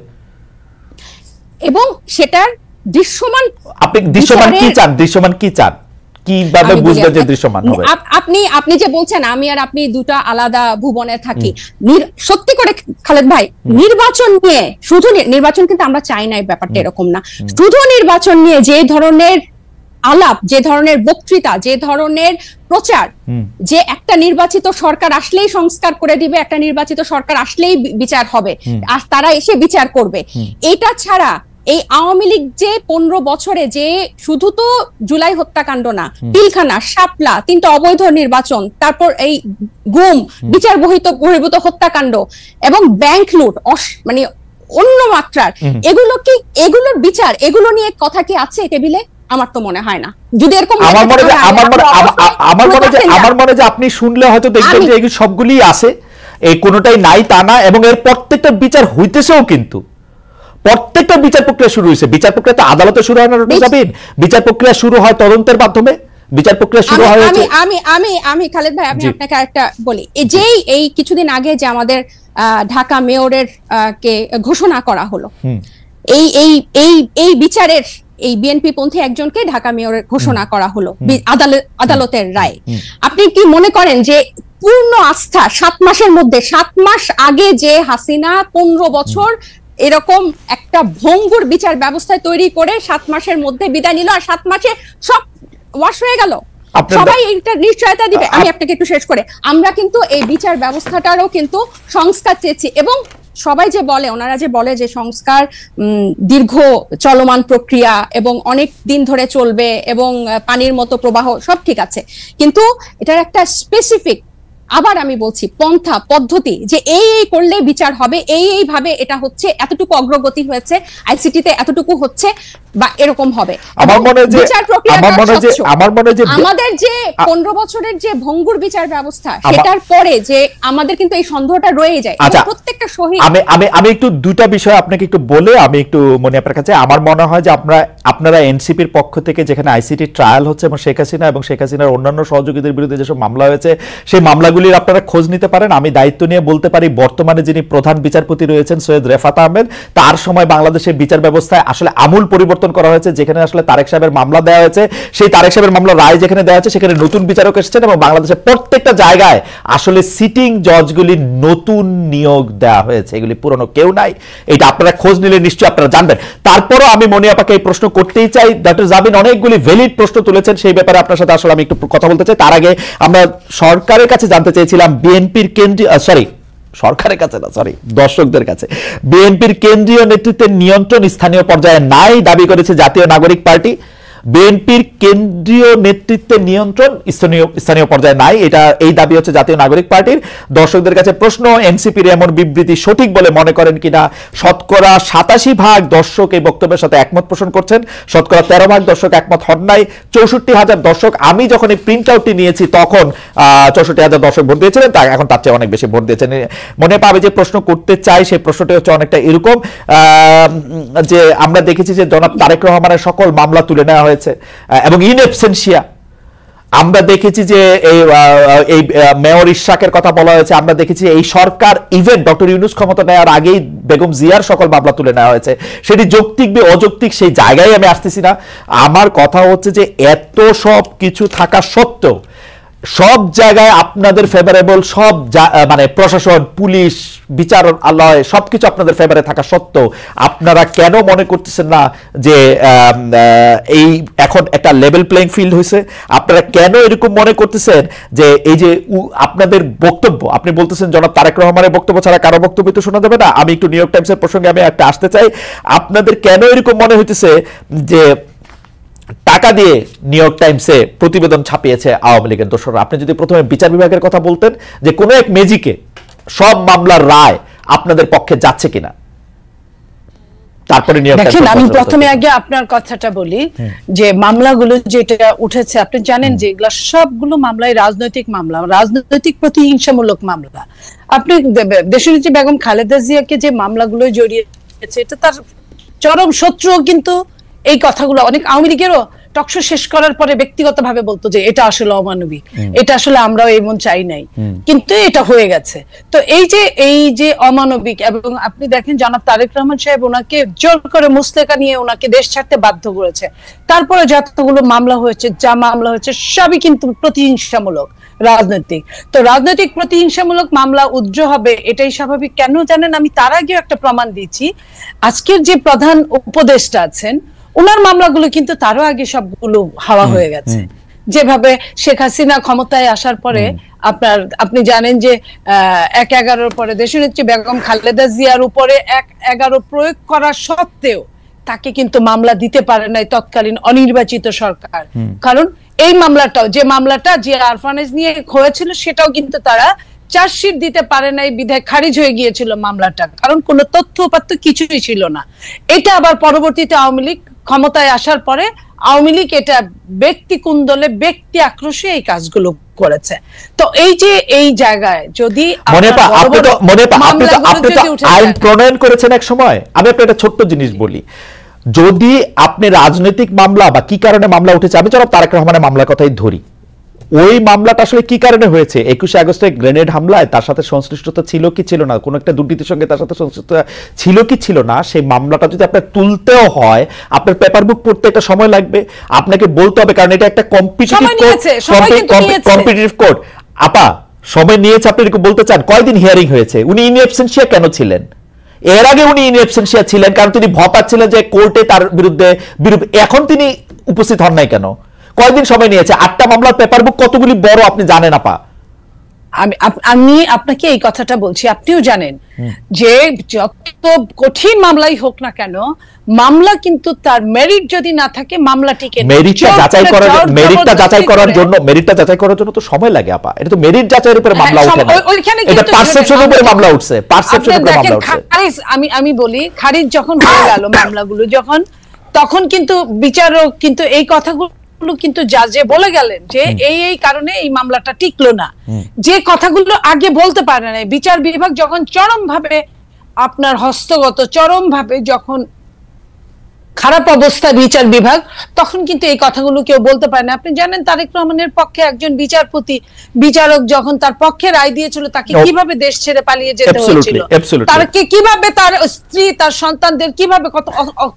এবং সেটার দৃশ্যমান, আপনি দৃশ্যমান কি চান? দৃশ্যমান কি চান? কিভাবে বুঝবেন যে দৃশ্যমান হবে? আপনি যে বলছেন আমি আর আপনি দুটো আলাদা ভুবনে থাকি, সত্যি করে খালেদ ভাই, নির্বাচন নিয়ে শুধু নির্বাচন কিন্তু আমরা চাই না, এই ব্যাপারটা এরকম না। শুধু নির্বাচন নিয়ে যে ধরনের আলাপ, যে ধরনের বক্তৃতা, যে ধরনের প্রচার, যে একটা নির্বাচিত সরকার আসলেই সংস্কার করে দিবে, একটা নির্বাচিত সরকার আসলেই বিচার হবে, আর তারা এসে বিচার করবে, এটা ছাড়া এই আওয়ামী লীগ যে 15 বছরে যে শুধু তো জুলাই হত্যাকাণ্ড না, পিলখানা, শাপলা, 3টা অবৈধ নির্বাচন, তারপর এই গুম, বিচার বহির্ভূত হত্যাকাণ্ড এবং ব্যাংক লুট, মানে অন্য মাত্রার, এগুলোর বিচার, এগুলো নিয়ে কথা কি আছে টেবিলে? আমার তো মনে হয় না। যদি এরকম আমার মনে যে আপনি শুনলে হয়তো দেখবেন যে এগুলো সবগুলি আছে, এই কোনোটাই নাই তা না, এবং এর প্রত্যেকটা বিচার হইতেছেও, কিন্তু প্রত্যেকটা বিচার প্রক্রিয়া শুরু হয়েছে। বিচার প্রক্রিয়া তো আদালতে শুরু হয় না, বিচার প্রক্রিয়া শুরু হয় তদন্তের মাধ্যমে, বিচার প্রক্রিয়া শুরু হয়েছে। আমি খালেদ ভাই, আমি আপনাকে আরেকটা বলি, এই কিছুদিন আগে যে আমাদের ঢাকা মেয়রের কে ঘোষণা করা হলো, এই এই এই এই বিচারের এই বিএনপি পন্থী একজনকে ঢাকা মেয়রের ঘোষণা করা হলো আদালতের রায়। আপনি কি মনে করেন যে পূর্ণ আস্থা 7 মাসের মধ্যে, 7 মাস আগে যে হাসিনা 15 বছর এরকম একটা ভঙ্গুর বিচার ব্যবস্থা তৈরি করে 7 মাসের মধ্যে বিদায় নিল, আর 7 মাসে সব ওয়াশ হয়ে গেল, সবাই এটা নিশ্চয়তা দিবে? আমি আপনাকে একটু শেষ করে, আমরা কিন্তু এই বিচার ব্যবস্থাটারও কিন্তু সংস্কার চেয়েছি, এবং সবাই যে বলে, ওনারা যে বলে যে সংস্কার দীর্ঘ চলমান প্রক্রিয়া এবং অনেক দিন ধরে চলবে এবং পানির মতো প্রবাহ, সব ঠিক আছে, কিন্তু এটার একটা স্পেসিফিক, আবার আমি বলছি, পন্থা পদ্ধতি, যে এই করলে বিচার হবে, এই ভাবে এটা হচ্ছে, এতটুকু অগ্রগতি হয়েছে, আইসিটিতে এতটুকু হচ্ছে বা এরকম হবে। আমার মনে হয় যে আমাদের যে 15 বছরের যে ভঙ্গুর বিচার ব্যবস্থা, সেটার পরে যে আমাদের কিন্তু এই সন্দেহটা রয়ে যায় প্রত্যেকটা শহীদ। আমি একটু দুইটা বিষয় আপনাকে একটু বলে আমি একটু মনে আপনার কাছে, আমার মনে হয় যে আপনারা এনসিপির পক্ষ থেকে যেখানে আইসিটি ট্রায়াল হচ্ছে এবং শেখ হাসিনার অন্যান্য সহযোগীদের বিরুদ্ধে যেসব মামলা হয়েছে, সেই মামলাগুলির আপনারা খোঁজ নিতে পারেন। আমি দায়িত্ব নিয়ে বলতে পারি, বর্তমানে যিনি প্রধান বিচারপতি রয়েছেন সৈয়দ রেফাত আহমেদ, তার সময় বাংলাদেশের বিচার ব্যবস্থায় আসলে আমূল পরিবর্তন করা হয়েছে। যেখানে আসলে তারেক সাহেবের মামলা দেওয়া হয়েছে, সেই তারেক সাহেবের মামলার রায় যেখানে দেওয়া হয়েছে, সেখানে নতুন বিচারক এসেছেন এবং বাংলাদেশের প্রত্যেকটা জায়গায় আসলে সিটিং জজগুলি নতুন নিয়োগ দেওয়া হয়েছে, এগুলি পুরনো কেউ নাই। এটা আপনারা খোঁজ নিলে নিশ্চয়ই আপনারা জানবেন। তারপরও আমি মনি আপাকে এই প্রশ্ন করতেই চাই। ডক্টর জাবিন অনেকগুলি ভ্যালিড প্রশ্ন তুলেছেন, সেই ব্যাপারে আপনার সাথে আসলে আমি একটু কথা বলতে চাই। তার আগে আমরা সরকারের কাছে জানতে চেয়েছিলাম, বিএনপির কেন্দ্রীয় সরকারের কাছে না, দর্শকদের কাছে, বিএনপির কেন্দ্রীয় নেতৃত্বের নিয়ন্ত্রণ স্থানীয় পর্যায়ে নাই দাবি করেছে জাতীয় নাগরিক পার্টি। বিএনপির কেন্দ্রীয় নেতৃত্বের নিয়ন্ত্রণ স্থানীয় পর্যায়ে নাই, এই দাবি হচ্ছে জাতীয় নাগরিক পার্টির। দর্শকদের কাছে প্রশ্ন, এনসিপির এমন বিবৃতি সঠিক বলে মনে করেন কিনা? শতকরা 87% দর্শক এই বক্তব্যের সাথে একমত পোষণ করছেন, শতকরা 13% দর্শক একমত হন নাই। 64,000 দর্শক, আমি যখন এই প্রিন্ট আউটটি নিয়েছি তখন 64,000 দর্শক ভোট দিয়েছিলেন, এখন তার চেয়ে অনেক বেশি ভোট দিয়েছেন। মনে পাবে যে প্রশ্ন করতে চাই, সেই প্রশ্নটি হচ্ছে অনেকটা এরকম যে আমরা দেখেছি যে জনাব তারেক রহমানের সকল মামলা তুলে নেওয়া হয়েছে এবং ইন অ্যাবসেন্সিয়া। আমরা দেখেছি যে এই মেয়র ইশরাকের কথা বলা হয়েছে, আমরা দেখেছি এই সরকার ইভেন ডক্টর ইউনূস ক্ষমতা নেওয়ার আগেই বেগম জিয়ার সকল মামলা তুলে নেওয়া হয়েছে। সেটি যৌক্তিক বা অযৌক্তিক সেই জায়গায় আমি আসতেছি না। আমার কথা হচ্ছে যে এত সব কিছু থাকা সত্ত্বেও সব জায়গায় আপনাদের ফেভারেবল, সব মানে প্রশাসন, পুলিশ, বিচারালয় সবকিছু আপনাদের ফেভারে থাকা সত্ত্বেও আপনারা কেন মনে করতেছেন না যে এই এখন একটা লেভেল প্লেইং ফিল্ড হয়েছে? আপনারা কেন এরকম মনে করতেছেন যে এই যে আপনাদের বক্তব্য, আপনি বলতেছেন জনাব তারেক রহমানের বক্তব্য ছাড়া কারো বক্তব্য তো শোনা যাবে না। আমি একটু নিউ ইয়র্ক টাইমসের প্রসঙ্গে আমি একটা আসতে চাই। আপনাদের কেন এরকম মনে হইতেছে যে টাকা দিয়ে নিউ ইয়র্ক টাইমসে প্রতিবেদন ছাপিয়েছে আওয়ামী লীগের দোসররা? আপনি যদি প্রথমে বিচার বিভাগের কথা বলতেন যে কোনো এক ম্যাজিকে সব মামলার রায় আপনাদের পক্ষে যাচ্ছে কিনা, তারপরে দেখেন, আমি প্রথমে আগে আপনার কথাটা বলি যে মামলাগুলো যেটা উঠেছে, আপনি জানেন যে এগুলো সবগুলো মামলায় রাজনৈতিক মামলা, রাজনৈতিক প্রতিহিংসামূলক মামলা। আপনি দেশনেত্রী বেগম খালেদা জিয়াকে যে মামলাগুলো জড়িয়েছে, এটা তার চরম শত্রু, কিন্তু এই কথাগুলো অনেক আওয়ামী লীগেরও টকশো শেষ করার পরে ব্যক্তিগতভাবে বলতো যে এটা আসলে অমানবিক, এটা আসলে আমরাও এমন চাই নাই, কিন্তু এটা হয়ে গেছে। তো এই যে অমানবিক, এবং আপনি দেখেন জনাব তারেক রহমান সাহেব ওনাকে জোর করে মুসলেকা নিয়ে ওনাকে দেশ ছাড়তে বাধ্য করেছে। তারপরে যতগুলো মামলা হয়েছে, সবই কিন্তু প্রতিহিংসামূলক, রাজনৈতিক। তো রাজনৈতিক প্রতিহিংসামূলক মামলা উজ্জ্ব হবে, এটাই স্বাভাবিক। কেন জানেন, আমি তার আগে একটা প্রমাণ দিচ্ছি। আজকের যে প্রধান উপদেষ্টা আছেন, ওনার মামলাগুলো কিন্তু তারও আগে সবগুলো হাওয়া হয়ে গেছে। যেভাবে শেখ হাসিনা ক্ষমতায় আসার পরে আপনি জানেন যে 1/11 পরে দেশনেত্রী বেগম খালেদা জিয়ার উপরে 1/11 প্রয়োগ করা সত্ত্বেও তাকে কিন্তু মামলা দিতে পারে নাই তৎকালীন অনির্বাচিত সরকার। কারণ এই যে মামলাটা জিয়া আরফানেজ নিয়ে হয়েছিল, সেটাও কিন্তু তারা চার্জশিট দিতে পারে নাই, বিধায় খারিজ হয়ে গিয়েছিল মামলাটা, কারণ কোনো তথ্য উপাত্ত কিছুই ছিল না। এটা আবার পরবর্তীতে আওয়ামী লীগ ক্ষমতায় আসার পরে আওয়ামী লীগ এটা ব্যক্তি কুন্দলে, ব্যক্তি আক্রোশে এই কাজগুলো করেছে। তো এই জায়গায় যদি আইন প্রণয়ন করেছেন এক সময়, আমি আপনার একটা ছোট্ট জিনিস বলি, যদি আপনি রাজনৈতিক মামলা বা কি কারণে মামলা উঠেছে, আমি জনাব তারেক রহমানের মামলার কথাই ধরি, ওই মামলাটা আসলে কি কারণে হয়েছে? 21 আগস্টে গ্রেনেড হামলায় তার সাথে সংশ্লিষ্টতা ছিল কি ছিল না, কোন একটা দুর্নীতির সঙ্গে তার সাথে সংশ্লিষ্টতা ছিল কি ছিল না, সেই মামলাটা যদি আপনার তুলতেও হয় আপনার পেপার বুক পড়তে একটা সময় লাগবে, আপনাকে বলতে হবে, কারণ এটা একটা কম্পিটিটিভ কোর্ট। আপা সময় নিয়েছে, আপনি বলতে চান কয়দিন হিয়ারিং হয়েছে? উনি ইন অ্যাবসেন্সিয়া কেন ছিলেন? এর আগে উনি ইন অ্যাবসেন্সিয়া ছিলেন কারণ তিনি ভাবছিলেন যে কোর্টে তার বিরুদ্ধে এখন তিনি উপস্থিত হন নাই কেন? কয়দিন সময় নিয়েছে? 8টা মামলার পেপার বুক কতগুলি বড় আপনি জানেন আপা? আমি আপনাকে এই কথাটা বলছি, আপনিও জানেন যে যত কঠিন মামলাই হোক না কেন, মামলা কিন্তু তার মেরিট যদি না থাকে মামলা টিকে না। মেরিটটা যাচাই করার জন্য তো সময় লাগে আপা। এটা তো মেরিট যাচাইয়ের উপরে মামলা ওঠে না, এটা পারসেপশনের উপরে মামলা উঠছে, পারসেপশনের উপরে মামলা উঠছে। আমি বলি খারিজ যখন হয়ে গেল মামলাগুলো যখন, তখন কিন্তু বিচারক কিন্তু এই কথাগুলো কিন্তু জাজে বলে গেলেন যে এই কারণে এই মামলাটা টিকলো না, যে কথাগুলো আগে বলতে পারে না। বিচার বিভাগ যখন চরমভাবে আপনার হস্তগত, চরমভাবে যখন খারাপ অবস্থা বিচার বিভাগ, তখন কিন্তু এই কথাগুলো কেউ বলতে পারে না। আপনি জানেন তারেক রহমানের পক্ষে একজন বিচারক যখন তার পক্ষে রায় দিয়েছিল, তাকে কিভাবে দেশ ছেড়ে পালিয়ে যেতে হয়েছিল, তারকে কিভাবে তার স্ত্রী তার সন্তানদের কিভাবে কত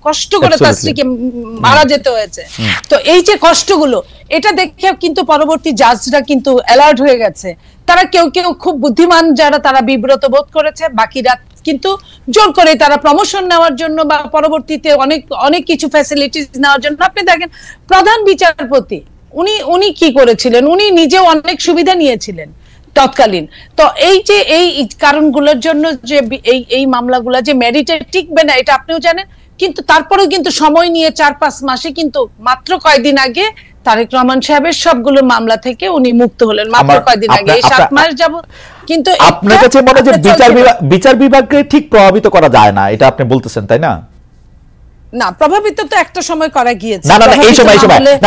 কষ্ট করে তার স্ত্রীকে মারা যেতে হয়েছে। তো এই যে কষ্টগুলো, এটা দেখে কিন্তু পরবর্তী জাজরা কিন্তু অ্যালার্ট হয়ে গেছে। তারা কেউ খুব বুদ্ধিমান যারা, তারা বিব্রত বোধ করেছে, বাকিরা কিন্তু জোর করে তারা প্রমোশন নেওয়ার জন্য বা পরবর্তীতে অনেক কিছু ফ্যাসিলিটিস নেওয়ার জন্য। আপনি দেখেন প্রধান বিচারপতি উনি কি করেছিলেন, উনি নিজেও অনেক সুবিধা নিয়েছিলেন তৎকালীন। তো এই যে এই কারণগুলোর জন্য যে এই মামলাগুলো যে মেরিটে টিকবে না, এটা আপনিও জানেন। কিন্তু তারপরেও কিন্তু সময় নিয়ে 4-5 মাসে, কিন্তু মাত্র কয়েকদিন আগে তারেক রহমান সাহেবের সবগুলো মামলা থেকে উনি মুক্ত হলেন, মাত্র কয়েকদিন আগে, 7 মাস যাবত। কিন্তু আপনার কাছে মনে হয় যে বিচার বিভাগকে ঠিক প্রভাবিত করা যায় না, এটা আপনি বলতেছেন, তাই না? না, প্রভাবিত তো একটা সময় করা গিয়েছে। না এই সময়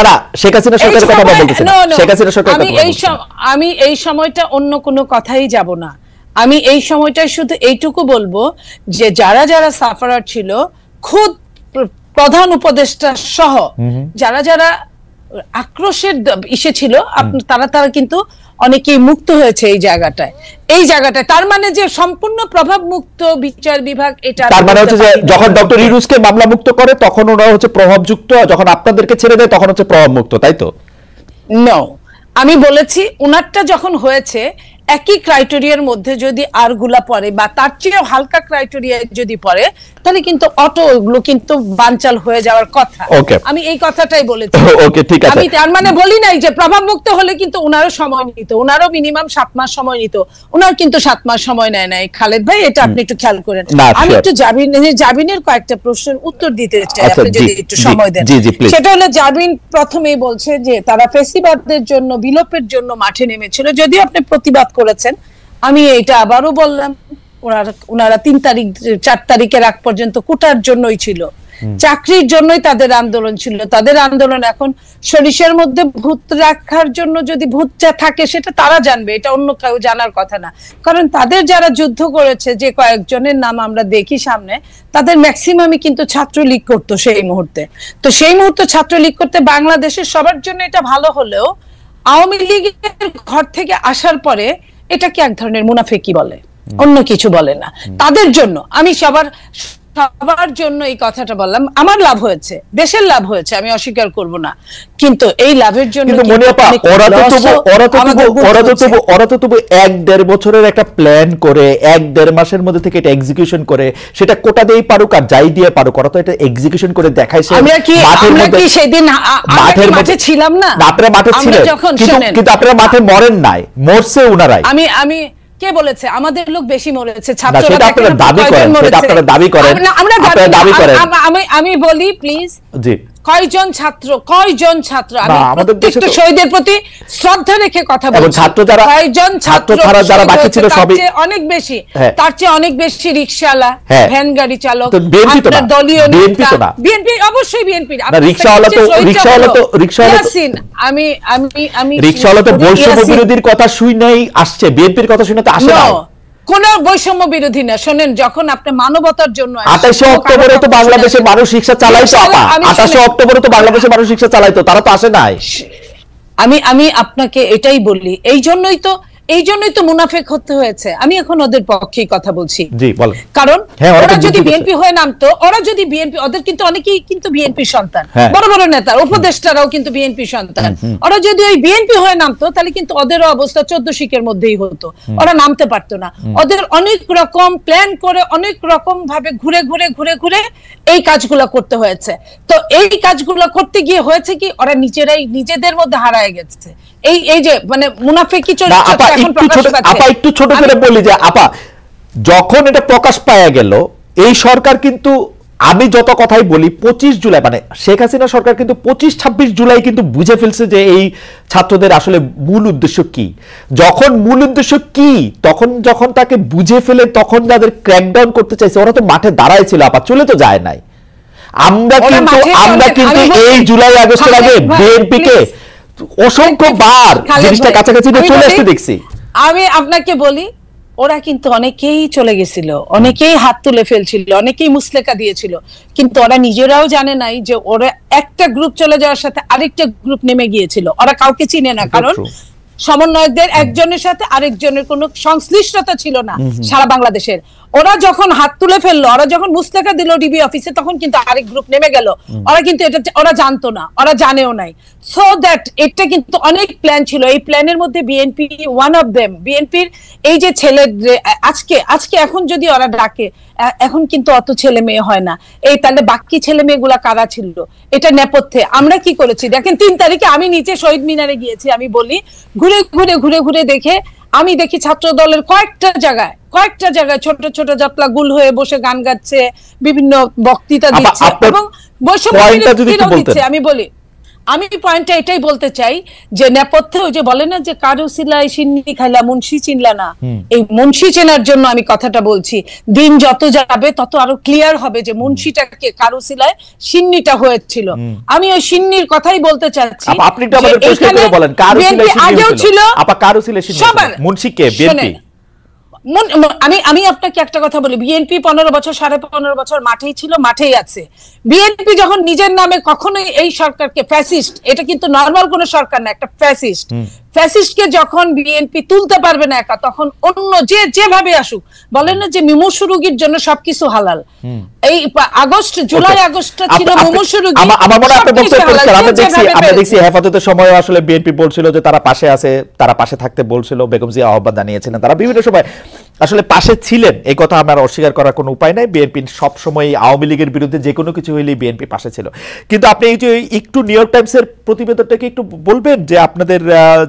না শেখ হাসিনা সরকারের কথা বলতেছেন, শেখ হাসিনা সরকারের কথা বলতেছেন। আমি এই সময়টা অন্য কোনো কথাই যাব না। আমি এই সময়টাই শুধু এইটুকু বলবো যে যারা সাফারার ছিল, খুদ প্রধান উপদেষ্টা সহ যারা আক্রোশের ইসে ছিল, তারা কিন্তু অনেকেই মুক্ত হয়েছে এই জায়গাটায়। তার মানে যে সম্পূর্ণ প্রভাব মুক্ত বিচার বিভাগ, এটা তার মানে হচ্ছে যে যখন ডক্টর ইউনূসকে মামলা মুক্ত করে তখন ওরা হচ্ছে প্রভাবযুক্ত, যখন আপনাদেরকে ছেড়ে দেয় তখন হচ্ছে প্রভাব মুক্ত, তাই তো? নো, আমি বলেছি উনারটা যখন হয়েছে একই ক্রাইটেরিয়ার মধ্যে যদি আরগুলা পড়ে বা তার চেয়েও হালকা ক্রাইটেরিয়া যদি পড়ে, তাহলে কিন্তু ওগুলো কিন্তু বানচাল হয়ে যাওয়ার কথা। আমি এই কথাটাই বলেছি। আমি তার মানে বলি নাই যে প্রভাব মুক্ত হলে কিন্তু উনারও সময় নিত, উনারও মিনিমাম 7 মাস সময় নিত, উনার কিন্তু 7 মাস সময় নেয় নাই। খালেদ ভাই, এটা আপনি একটু খেয়াল করেন। আমি একটু জাবিনের কয়েকটা প্রশ্নের উত্তর দিতে চাই, আপনি যদি একটু সময় দেন। সেটা হলো, জাবিন প্রথমেই বলছে যে তারা ফেসিবাদের জন্য, বিলোপের জন্য মাঠে নেমেছিল। যদিও আপনি প্রতিবাদ করেছেন, আমি এটা আবারও বললাম, ওনারা 4 তারিখের আগ পর্যন্ত কোটার জন্যই ছিল, চাকরির জন্যই তাদের আন্দোলন ছিল। তাদের আন্দোলন এখন সরিষার মধ্যে ভূত রাখার জন্য, যদি ভূতটা থাকে সেটা তারা জানবে, এটা অন্য কেউ জানার কথা না। কারণ তাদের যারা যুদ্ধ করেছে, যে কয়েকজনের নাম আমরা দেখি সামনে, তাদের ম্যাক্সিমামই কিন্তু ছাত্রলীগ করতো সেই মুহূর্তে। তো সেই মুহূর্তে ছাত্রলীগ করতে বাংলাদেশের সবার জন্য এটা ভালো হলেও, আওয়ামী লীগের ঘর থেকে আসার পরে এটাকে এক ধরনের মুনাফিকি বলে, অন্য কিছু বলে না। তাদের জন্য আমি সবার জন্য এই কথাটা বললাম। আমার লাভ হয়েছে, দেশের লাভ হয়েছে, আমি অস্বীকার করব না, কিন্তু এই লাভের জন্য ওরা তো 1-1.5 বছরের একটা প্ল্যান করে 1-1.5 মাসের মধ্যে থেকে এটা এক্সিকিউশন করে, সেটা কোটা দিয়েই পারুক আর যাই দিয়ে পারুক, ওরা তো এটা এক্সিকিউশন করে দেখাইছে। আমরা কি সেদিন মাঠে ছিলাম না? আপনারা মাঠে ছিলেন, কিন্তু আপনারা মাঠে মরেন নাই, মরছে উনারাই। আমি কে বলেছে আমাদের লোক বেশি মরেছে? আমি বলি প্লিজ, কয়জন ছাত্র শহীদের প্রতি শ্রদ্ধা রেখে কথা বলছি। কয়জন ছাত্র অনেক বেশি, তার চেয়ে অনেক বেশি রিকশাওয়ালা, ভ্যান গাড়ি চালক, দলীয় বিএনপি, অবশ্যই বিএনপি। রিকশাওয়ালা তো বৈষম্য বিরোধীর কথা শুনেই আসছে, বিএনপির কথা শুনে তো আসে না। কোন বৈষম্য বিরোধী না। শোনেন, যখন আপনি মানবতার জন্য 28 অক্টোবরে তো বাংলাদেশের মানুষ রিকশা চালাইতো, 28 অক্টোবরে তো বাংলাদেশের মানুষ রিকশা চালাইতো, তারা তো আসে নাই। আমি আপনাকে এটাই বলি, এই জন্যই তো মুনাফেক হতে হয়েছে। আমি এখন ওদের পক্ষেই কথা বলছি। জি বলেন। কারণ হ্যাঁ, ওরা যদি বিএনপি হয়ে নামতো, ওদের কিন্তু অনেকেই কিন্তু বিএনপি সন্তান, বড় বড় নেতা উপদেষ্টারাও কিন্তু বিএনপি সন্তান। ওরা যদি ওই বিএনপি হয়ে নামতো তাহলে কিন্তু ওদেরও অবস্থা 14 শিকের মধ্যেই হতো, ওরা নামতে পারতো না। ওদের অনেক রকম প্ল্যান করে অনেক রকম ভাবে ঘুরে ঘুরে এই কাজগুলো করতে হয়েছে। তো এই কাজগুলো করতে গিয়ে হয়েছে কি, ওরা নিজেদের মধ্যে হারায় গেছে। এই যে মানে মুনাফিকি চরিত্র এখন প্রকাশ পাচ্ছে। আপা একটু ছোট করে বলি যে আপা, যখন এটা প্রকাশ পাওয়া গেল, এই সরকার কিন্তু, আমি যত কথাই বলি, 25 জুলাই মানে শেখ হাসিনা সরকার কিন্তু 25-26 জুলাই কিন্তু বুঝে ফেলছে যে এই ছাত্রদের আসলে মূল উদ্দেশ্য কি। যখন মূল উদ্দেশ্য কি, যখন তাকে বুঝে ফেলে, তখন যাদের ক্র্যাকডাউন করতে চাইছে ওরা তো মাঠে দাঁড়ায় ছিল আপা, চলে তো যায় নাই। আমরা কিন্তু এই জুলাই আগস্টের আগে বিএনপি কে অসংখ্য বার জিনিসটা কাছাকাছি চলে আসতে দেখছি। আমি আপনাকে বলি, ওরা কিন্তু অনেকেই চলে গেছিল, অনেকেই হাত তুলে ফেলছিল, অনেকেই মুসলেকা দিয়েছিল, কিন্তু ওরা নিজেরাও জানে নাই যে ওরা একটা গ্রুপ চলে যাওয়ার সাথে আরেকটা গ্রুপ নেমে গিয়েছিল। ওরা কাউকে চিনে না, কারণ সমন্বয়কদের একজনের সাথে আরেকজনের কোনো সংশ্লিষ্টতা ছিল না সারা বাংলাদেশের। ওরা যখন হাত তুলে ফেললো, ওরা যখন মুস্তাকা দিল ডিবি অফিসে, তখন কিন্তু আরেক গ্রুপ নেমে গেল। ওরা কিন্তু এটা ওরা জানতো না, ওরা জানেও নাই। সো দ্যাট এটা কিন্তু অনেক প্ল্যান ছিল। এই প্ল্যানের মধ্যে বিএনপি ওয়ান অফ দেম। বিএনপির এই যে ছেলে আজকে এখন যদি ওরা ডাকে, এখন কিন্তু অত ছেলে মেয়ে হয় না। এই তাহলে বাকি ছেলে মেয়েগুলা কারা ছিল এটা নেপথ্যে? আমরা কি করেছি দেখেন, 3 তারিখে আমি নিচে শহীদ মিনারে গিয়েছি। আমি বলি, ঘুরে দেখে আমি দেখি ছাত্র দলের কয়েকটা জায়গায় ছোট ছোট জটলা গুল হয়ে বসে গান গাচ্ছে, বিভিন্ন বক্তৃতা দিচ্ছে এবং দিচ্ছে। আমি পয়েন্টটা এটাই বলতে চাই যে নেপথ্যে ওই যে বলে না যে কারো সিলাই সিন্নি খাইলা মুন্সি চিনলা না, এই মুন্সি চেনার জন্য আমি কথাটা বলছি। দিন যত যাবে তত আরো ক্লিয়ার হবে যে মুন্সিটাকে কারো সিলাই সিন্নিটা হয়েছিল। আমি ওই সিন্নির কথাই বলতে চাচ্ছি। আপনি একটু আমাদের প্রশ্ন করে বলেন, কারো সিলাই সিন্নি আগেও ছিল, আপা কারো সিলাই সিন্নি মুন্সি কে? বিএনপি। আমি আপনাকে একটা কথা বলি, বিএনপি 15 বছর 15.5 বছর মাঠেই ছিল, মাঠেই আছে। বিএনপি যখন নিজের নামে কখনোই এই সরকারকে ফ্যাসিস্ট, এটা কিন্তু নরমাল কোন সরকার না, একটা ফ্যাসিস্টকে যখন বিএনপি তুলতে পারবে না একা, তখন অন্য যেভাবে আসুক, বলেন না যে মুমূর্ষু রোগীর জন্য সবকিছু হালাল। এই জুলাই আগস্টটা ছিল মুমূর্ষু রোগী। আমার মনে আপনি আমরা দেখছি হেফাজতের সময় আসলে বিএনপি বলছিল যে তারা পাশে আছে, তারা পাশে থাকতে বলছিল, বেগম জিয়া আহ্বান জানিয়েছিলেন, তারা বিভিন্ন সময় আসলে পাশে ছিলেন, এই কথা আমার অস্বীকার করার কোনো উপায় নাই। বিএনপি সবসময় আওয়ামী লীগের বিরুদ্ধে যে কোনো কিছু হইলেই বিএনপি পাশে ছিল। কিন্তু আপনি এই যে একটু নিউ ইয়র্ক টাইমসের প্রতিবেদনটাকে একটু বলবেন যে আপনাদের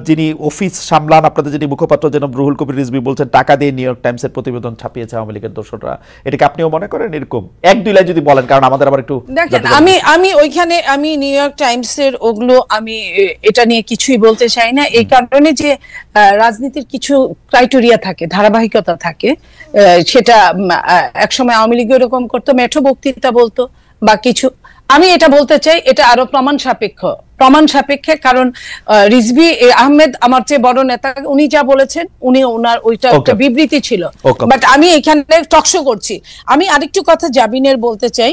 যিনি অফিস সামলান, আপনাদের যিনি মুখপাত্র জনাব রুহুল কবির রিজভী বলছেন টাকা দিয়ে নিউ ইয়র্ক টাইমসের প্রতিবেদন ছাপিয়েছে আওয়ামী লীগের দোসররা, এটাকে আপনিও মনে করেন এরকম? 1-2 লাইন যদি বলেন, কারণ আমাদের আবার একটু দেখেন, আমি ওইখানে আমি নিউ ইয়র্ক টাইমসের ওগুলো আমি এটা নিয়ে কিছুই বলতে চাই না, এই কারণে যে রাজনীতির কিছু ক্রাইটেরিয়া থাকে, ধারাবাহিকতা থাকে। সেটা একসময় আওয়ামী লীগ এরকম করতো, মেঠো বক্তৃতা বলতো বা কিছু। আমি এটা বলতে চাই, এটা আরো প্রমাণ সাপেক্ষে, কারণ রিজভী আহমেদ আমার চেয়ে বড় নেতা, উনি যা বলেছেন, ওনার ওইটা একটা বিবৃতি ছিল। বাট আমি এখানে টকশো করছি। আমি আরেকটু কথা জাবিনের বলতে চাই।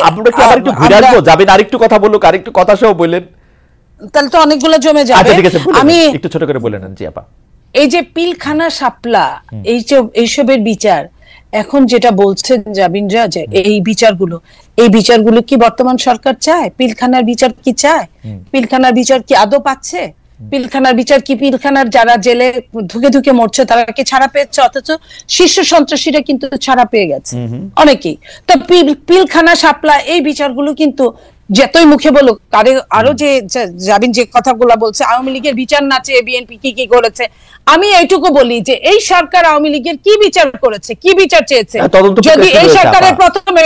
আমরা কি আরেকটু ঘুরে আসবো? জাবিন আরেকটু কথা বলুক, আরেকটু কথা সহ বললেন, তাহলে তো অনেকগুলো জমে যাবে। আমি একটু ছোট করে বলেন। জি আপা, এই যে পিলখানা শাপলা, এইসবের বিচার এখন যেটা বলছেন জাবিনরা, যে এই বিচারগুলো কি বর্তমান সরকার চায়? পিলখানার বিচার কি চায়? পিলখানার বিচার কি আদৌ পাচ্ছে? পিলখানার বিচার কি, পিলখানার যারা জেলে ধুকে মরছে তারা কি ছাড়া পেয়েছে? অথচ শীর্ষ সন্ত্রাসীরা কিন্তু ছাড়া পেয়ে গেছে অনেকেই। তো পিলখানা শাপলা এই বিচারগুলো কিন্তু যতই মুখে বলুক, আরো যে জাবিন যে কথাগুলো বলছে, আওয়ামী লীগের বিচার না চেয়ে বিএনপি কি করেছে, আমি এইটুকু বলি যে এই সরকার আওয়ামী লীগের কি বিচার করেছে, কি বিচার চেয়েছে? যদি এই সরকারের প্রথমে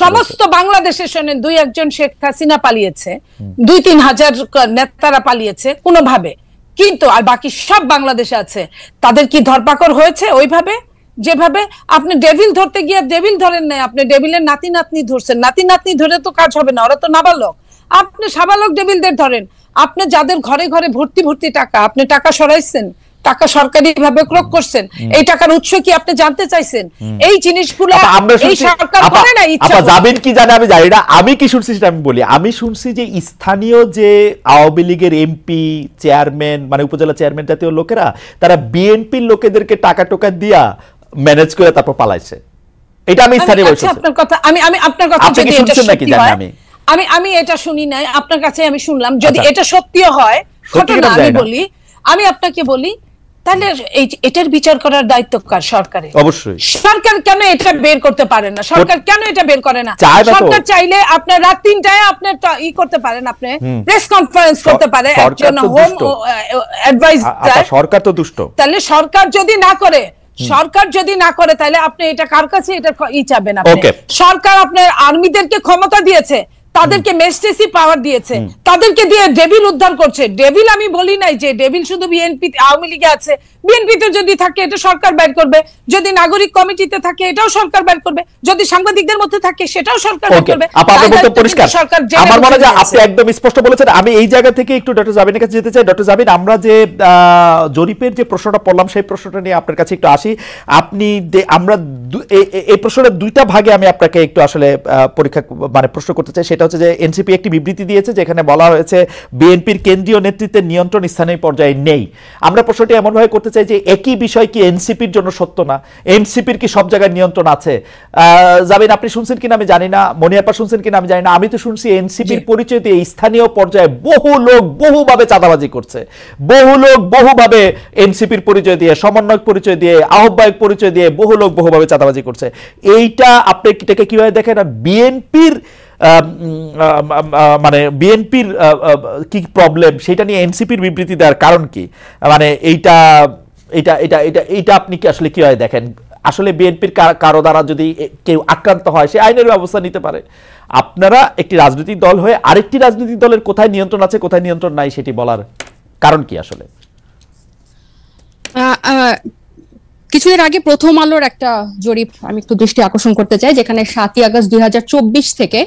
সমস্ত বাংলাদেশের শোনেন, 2-1 শেখ হাসিনা পালিয়েছে, 2-3 হাজার নেতারা পালিয়েছে কোনোভাবে, কিন্তু আর বাকি সব বাংলাদেশে আছে, তাদের কি ধরপাকড় হয়েছে ওইভাবে? যেভাবে আপনি ডেভিল ধরতে গিয়ে ডেভিল ধরেন নাই, আপনি ডেভিলের নাতি ধরছেন। নাতি ধরে তো কাজ হবে না, ওরা তো নাবালক। আপনি সাবালক ডেভিলদের ধরেন। আপনি যাদের ঘরে ঘরে ভর্তি টাকা, আপনি টাকা সরাইছেন, টাকা সরকারি ভাবে ক্রয় করছেন, এই টাকার উৎস কি আপনি জানতে চাইছেন? এই জিনিসগুলো এই সরকার করে না ইচ্ছা। যাবেন কি জানে আমি জানি না, আমি কি শুনছি সেটা আমি বলি। আমি শুনছি যে স্থানীয় যে আওয়ামী লীগের এমপি, চেয়ারম্যান, মানে উপজেলা চেয়ারম্যান জাতীয় লোকেরা, তারা বিএনপির লোকেদেরকে টাকা টোকা দিয়া ম্যানেজ করে তারপর পালাইছে। এটা আমি স্থানীয় বলছি। আপনার কথা আমি আপনার কথা যদি এটা সত্যি হয়, আমি এটা শুনি নাই, আপনার কাছে আমি শুনলাম। যদি এটা সত্যিও হয় ঘটনা, আমি আপনাকে বলি, তাহলে এটার বিচার করার দায়িত্ব কার? সরকারের। অবশ্যই সরকার কেন এটা বের করতে পারে না? সরকার কেন এটা বের করে না? সরকার চাইলে আপনার রাত 3টায় আপনি ই করতে পারেন, আপনি প্রেস কনফারেন্স করতে পারে একজন হোম অ্যাডভাইজার। সরকার তো দুষ্ট। তাহলে সরকার যদি না করে তাহলে আপনি এটা কার কাছে এটা চাবেন? আপনি সরকার আপনার আর্মিদেরকে ক্ষমতা দিয়েছে, তাদেরকে ম্যাজিস্ট্রেসি পাওয়ার দিয়েছে, তাদেরকে দিয়ে ডেভিল উদ্ধার করছে। ডেভিল আমি বলি নাই যে ডেভিল শুধু বিএনপি আওয়ামী লীগে আছে। বিএনপিতে যদি থাকে এটা সরকার বের করবে, যদি নাগরিক কমিটিতে থাকে এটাও সরকার বের করবে, যদি সাংবাদিকদের মধ্যে থাকে সেটাও সরকার বের করবে। আপনার মত পরিষ্কার। আমার মনে হয় আপনি একদম স্পষ্ট বলেছেন। আমি এই জায়গা থেকে একটু ডক্টর জাবিনের কাছে যেতে চাই। ডক্টর জাবিন, আমরা যে জরিপের যে প্রশ্নটা পড়লাম সেই প্রশ্নটা নিয়ে আপনার কাছে একটু আসি। আপনি আমরা এই প্রশ্নের দুইটা ভাগে আমি আপনাকে একটু আসলে পরীক্ষা মানে প্রশ্ন করতে চাই। সেটা হচ্ছে যে এনসিপি একটি বিবৃতি দিয়েছে যেখানে বলা হয়েছে বিএনপির কেন্দ্রীয় নেতৃত্বের নিয়ন্ত্রণ স্থানীয় পর্যায়ে নেই। আমরা প্রশ্নটি এমনভাবে করতে চাই যে একই বিষয় কি এনসিপির জন্য সত্য না? এনসিপির কি সব জায়গায় নিয়ন্ত্রণ আছে? জাবিন, আপনি শুনছেন কিনা আমি জানি না, মনিয়াপা শুনছেন কিনা আমি জানি না। আমি তো শুনছি এনসিপির পরিচয় দিয়ে স্থানীয় পর্যায়ে বহু লোক বহুভাবে চাঁদাবাজি করছে, বহু লোক বহুভাবে এনসিপির পরিচয় দিয়ে, সমন্বয়ক পরিচয় দিয়ে, আহ্বায়ক পরিচয় দিয়ে বহু লোক বহুভাবে চাঁদাবাজি করছে। এইটা আপনি এটাকে কিভাবে দেখেন? আর বিএনপির মানে বিএনপির কি প্রবলেম সেটা নিয়ে এনসিপির বিবৃতি দেওয়ার কারণ কি? মানে এইটা এটা এটা এটা এটা আপনি কি আসলে কিভাবে দেখেন? আসলে বিএনপির কারো দ্বারা যদি কেউ আক্রান্ত হয় সে আইনের ব্যবস্থা নিতে পারে। আপনারা একটি রাজনৈতিক দল হয়ে আরেকটি রাজনৈতিক দলের কোথায় নিয়ন্ত্রণ আছে কোথায় নিয়ন্ত্রণ নাই সেটি বলার কারণ কি আসলে? কিছুদিন আগে প্রথম আলোর একটা জরিপ আমি একটু দৃষ্টি আকর্ষণ করতে চাই, যেখানে 7ই আগস্ট 2024 থেকে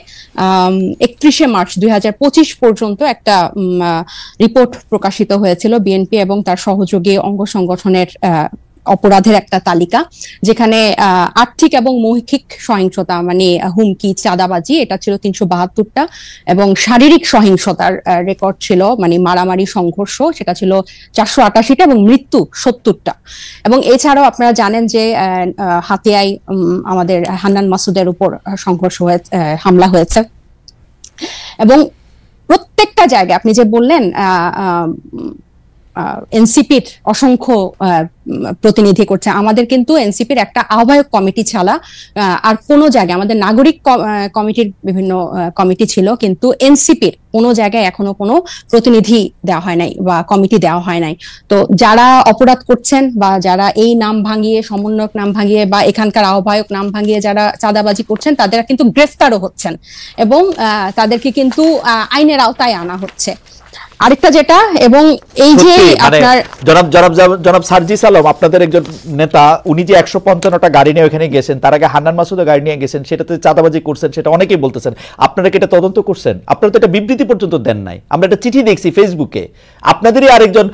31শে মার্চ 2025 পর্যন্ত একটা রিপোর্ট প্রকাশিত হয়েছিল বিএনপি এবং তার সহযোগী অঙ্গ সংগঠনের অপরাধের একটা তালিকা, যেখানে আর্থিক এবং মৌখিক সহিংসতা মানে হুমকি, চাঁদাবাজি, এটা ছিল 372টা, এবং শারীরিক সহিংসতার রেকর্ড ছিল মানে মারামারি, সংঘর্ষ, সেটা ছিল 488টা, এবং মৃত্যু 70টা। এবং এছাড়াও আপনারা জানেন যে হাতিয়ায় আমাদের হান্নান মাসুদের উপর সংঘর্ষ হয়েছে, হামলা হয়েছে। এবং প্রত্যেকটা জায়গায় আপনি যে বললেন এনসিপির অসংখ্য প্রতিনিধি করছে, আমাদের কিন্তু এনসিপির একটা আহ্বায়ক কমিটি ছাড়া আর কোনো জায়গায়, আমাদের নাগরিক কমিটির বিভিন্ন কমিটি ছিল, কিন্তু এনসিপির কোনো জায়গায় এখনো কোনো প্রতিনিধি দেওয়া হয় নাই বা কমিটি দেওয়া হয় নাই। তো যারা অপরাধ করছেন বা যারা এই নাম ভাঙিয়ে, সমন্বয়ক নাম ভাঙিয়ে বা এখানকার আহ্বায়ক নাম ভাঙিয়ে যারা চাঁদাবাজি করছেন তাদের কিন্তু গ্রেফতারও হচ্ছেন এবং তাদেরকে কিন্তু আইনের আওতায় আনা হচ্ছে। আরেকটা যেটা, এবং এই যে আপনার জনাব সার্জিস আলম, আপনাদের একজন নেতা, উনি যে 155টা গাড়ি নিয়ে ওখানে গেছেন, তার আগে হান্নান মাসুদের গাড়ি নিয়ে গেছেন, সেটাতে চাঁদাবাজি করছেন, সেটা অনেকেই বলতেছেন। আপনারা কি এটা তদন্ত করছেন? আপনারা তো এটা বিবৃতি পর্যন্ত দেন নাই। আমরা একটা চিঠি দেখছি ফেসবুকে, আপনাদেরই আরেকজন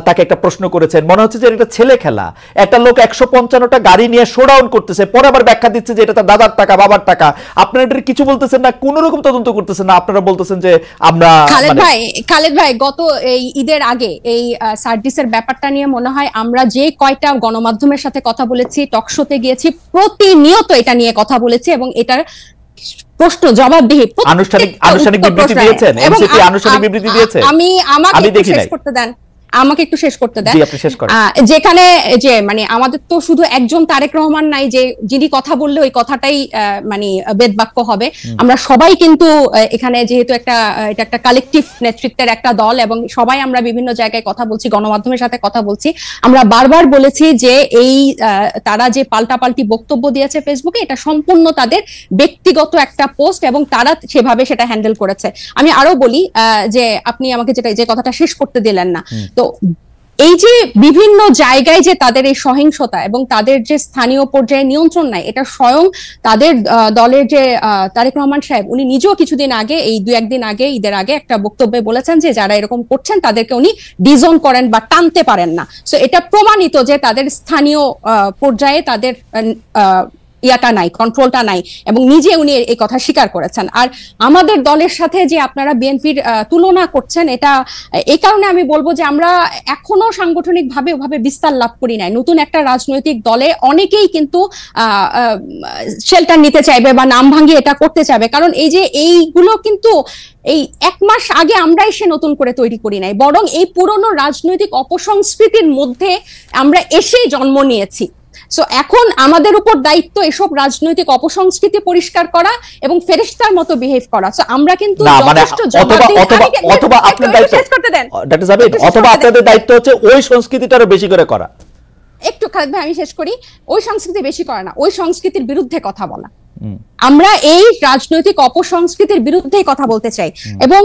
তাকে একটা প্রশ্ন করেছেন, মনে হচ্ছে যে এটা ছেলে খেলা। একটা লোক 155টা গাড়ি নিয়ে শোডাউন করতেছে, পরে আবার ব্যাখ্যা দিচ্ছে যে এটা তার দাদার টাকা, বাবার টাকা। আপনারা এটা কিছু বলতেছেন না, কোন রকম তদন্ত করতেছেন না। আপনারা বলতেছেন যে আমরা খালেদ ভাই, গত এই ঈদের আগে এই সার্ভিসের ব্যাপারটা নিয়ে মনে হয় আমরা যে কয়টা গণমাধ্যমের সাথে কথা বলেছি, টকশোতে গিয়েছি, প্রতিনিয়ত এটা নিয়ে কথা বলেছি এবং এটার প্রশ্ন জবাবদিহি আনুষ্ঠানিক বিবৃতি দিয়েছেন, এনসিপি আনুষ্ঠানিক বিবৃতি দিয়েছে। আমাকে শেষ করতে দেন। যেখানে যে মানে আমাদের তো শুধু একজন তারেক রহমান নাই যে যিনি কথা বললে ওই কথাটাই মানে বেদবাক্য হবে। আমরা সবাই কিন্তু এখানে যেহেতু এটা একটা কালেকটিভ নেতৃত্বের একটা দল এবং সবাই আমরা বিভিন্ন জায়গায় কথা বলছি, গণমাধ্যমের সাথে কথা বলছি। আমরা বারবার বলেছি যে এই তারা যে পাল্টাপাল্টি বক্তব্য দিয়েছে ফেসবুকে, এটা সম্পূর্ণ তাদের ব্যক্তিগত একটা পোস্ট এবং তারা সেভাবে সেটা হ্যান্ডেল করেছে। আমি আরো বলি যে আপনি আমাকে যে কথাটা শেষ করতে দিলেন না, তো এই যে বিভিন্ন জায়গায় যে তাদের এই সহিংসতা এবং তাদের যে স্থানীয় পর্যায়ে নিয়ন্ত্রণ নাই, এটা স্বয়ং তাদের দলের যে তারেক রহমান সাহেব, উনি নিজেও কিছুদিন আগে, এই 2-1 দিন আগে, ঈদের আগে একটা বক্তব্যে বলেছেন যে যারা এরকম করছেন তাদেরকে উনি ডিজোন করেন বা টানতে পারেন না। সো এটা প্রমাণিত যে তাদের স্থানীয় পর্যায়ে তাদের ইয়াটা নাই, কন্ট্রোলটা নাই, এবং নিজে উনি এই কথা স্বীকার করেছেন। আর আমাদের দলের সাথে যে আপনারা বিএনপির তুলনা করছেন, এটা এই কারণে আমি বলবো যে আমরা এখনো সাংগঠনিক ভাবে ওভাবে বিস্তার লাভ করি নাই। নতুন একটা রাজনৈতিক দলে অনেকেই কিন্তু শেল্টার নিতে চাইবে বা নাম ভাঙিয়ে এটা করতে চাইবে, কারণ এই যে এইগুলো কিন্তু এই 1 মাস আগে আমরা এসে নতুন করে তৈরি করি নাই, বরং এই পুরনো রাজনৈতিক অপসংস্কৃতির মধ্যে আমরা এসেই জন্ম নিয়েছি। সো এখন আমাদের উপর দায়িত্ব এসব রাজনৈতিক অপসংস্কৃতি পরিষ্কার করা এবং ফেরেশতার মতো বিহেভ করা। সো আমরা কিন্তু যথেষ্ট অথবা আপনার দায়িত্ব অথবা আপনাদের দায়িত্ব হচ্ছে ওই সংস্কৃতিটারও বেশি করে করা। একটু খালেদ ভাই আমি শেষ করি। ওই সংস্কৃতি বেশি করা না, ওই সংস্কৃতির বিরুদ্ধে কথা বলা। আমরা এই রাজনৈতিক অপসংস্কৃতির বিরুদ্ধে কথা বলতে চাই, এবং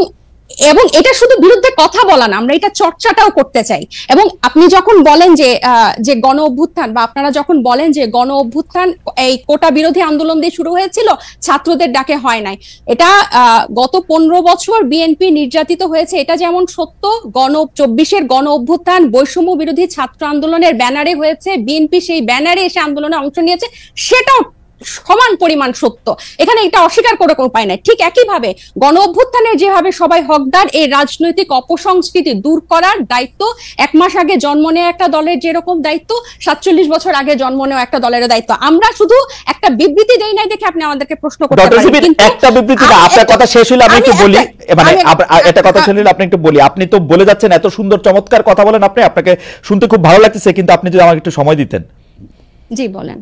এটা শুধু বিরুদ্ধে কথা বলা না, আমরা এটা চর্চাটাও করতে চাই। এবং আপনি যখন বলেন যে গণ অভ্যুত্থান, বা আপনারা যখন বলেন যে গণ অভ্যুত্থান এই কোটা বিরোধী আন্দোলন দিয়ে শুরু হয়েছিল, ছাত্রদের ডাকে হয় নাই, এটা গত 15 বছর বিএনপি নির্যাতিত হয়েছে, এটা যেমন সত্য। 24-এর গণ অভ্যুত্থান বৈষম্য বিরোধী ছাত্র আন্দোলনের ব্যানারে হয়েছে, বিএনপি সেই ব্যানারে এসে আন্দোলনে অংশ নিয়েছে, সেটাও সমান পরিমাণ সত্য। এখানে এটা অস্বীকার করে কোনো উপায় নাই। ঠিক একইভাবে গণ অভ্যুত্থানের যেভাবে সবাই হকদার, এই রাজনৈতিক অপসংস্কৃতি দূর করার দায়িত্ব 1 মাস আগে জন্ম নেওয়া একটা দলের যেরকম দায়িত্ব, 47 বছর আগে জন্ম নেওয়া একটা দলের দায়িত্ব। আমরা শুধু একটা বিবৃতি দেই নাই দেখে আপনি আমাদেরকে প্রশ্ন করতে পারেন, কিন্তু একটা বিবৃতি না। আপনার কথা শেষ হলো, আমি একটু বলি, মানে এটা কথা শেষ হলো, আপনি একটু বলি। আপনি তো বলে যাচ্ছেন, এত সুন্দর চমৎকার কথা বলেন আপনি, আপনাকে শুনতে খুব ভালো লাগতেছে, কিন্তু আপনি যদি আমাকে একটু সময় দিতেন। জি বলেন।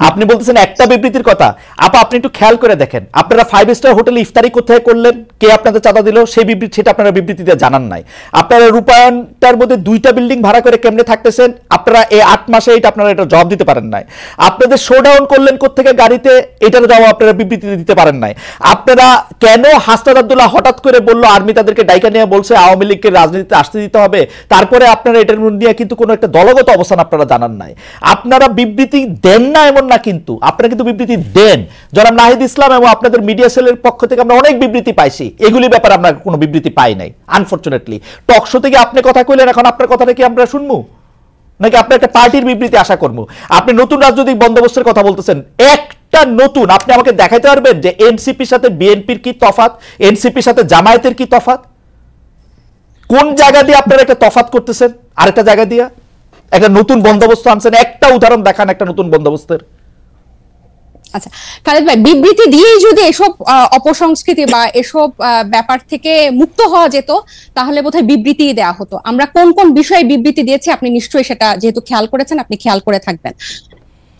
আপনি বলতেছেন একটা বিবৃতির কথা। আপা আপনি একটু খেয়াল করে দেখেন, আপনারা 5 স্টার হোটেলে ইফতারি কোথায় করলেন, কে আপনাদের চাঁদা দিল, সেই বিবৃতি সেটা আপনারা বিবৃতিতে জানান নাই। আপনারা রূপায়ণটার মধ্যে 2টা বিল্ডিং ভাড়া করে কেমনে থাকতেছেন, আপনারা এই 8 মাসে এটা আপনারা এটা জবাব দিতে পারেন নাই। আপনাদের শোডাউন করলেন কোত্থেকে গাড়িতে, এটার জবাব আপনারা বিবৃতিতে দিতে পারেন নাই। আপনারা কেন হাসনাত আব্দুল্লাহ হঠাৎ করে বললো আর্মি তাদেরকে ডাইকা নিয়ে বলছে আওয়ামী লীগকে রাজনীতিতে আসতে দিতে হবে, তারপরে আপনারা এটার নিয়ে কিন্তু কোনো একটা দলগত অবস্থান আপনারা জানান নাই। আপনারা বিবৃতি দেন না এমন না, কিন্তু আপনারা কিন্তু বিবৃতি দেন। জনাব নাহিদ ইসলাম এবং আপনাদের মিডিয়া সেলের পক্ষ থেকে আমরা অনেক বিবৃতি পাইছি, এগুলি ব্যাপারে আমরা কোনো বিবৃতি পাই নাই আনফরচুনেটলি। টক শো থেকে আপনি কথা কইলেন, এখন আপনার কথাটা কি আমরা শুনবো, নাকি আপনার একটা পার্টির বিবৃতি আশা করবো? আপনি নতুন রাজনৈতিক বন্দোবস্তের কথা বলতেছেন, একটা নতুন, আপনি আমাকে দেখাইতে পারবেন যে এনসিপির সাথে বিএনপির কি তফাৎ, এনসিপির সাথে জামায়াতের কি তফাৎ? কোন জায়গা দিয়ে আপনারা একটা তফাৎ করতেছেন আরেকটা জায়গা দিয়ে? একটা নতুন বন্দোবস্ত আনছেন, একটা উদাহরণ দেখান একটা নতুন বন্দোবস্তের। আচ্ছা খালেদ ভাই, বিবৃতি দিয়েই যদি এসব অপসংস্কৃতি বা এসব ব্যাপার থেকে মুক্ত হওয়া যেত, তাহলে বোধহয় বিবৃতি দেওয়া হতো। আমরা কোন কোন বিষয়ে বিবৃতি দিয়েছি আপনি নিশ্চয়ই সেটা যেহেতু খেয়াল করেছেন, আপনি খেয়াল করে থাকবেন।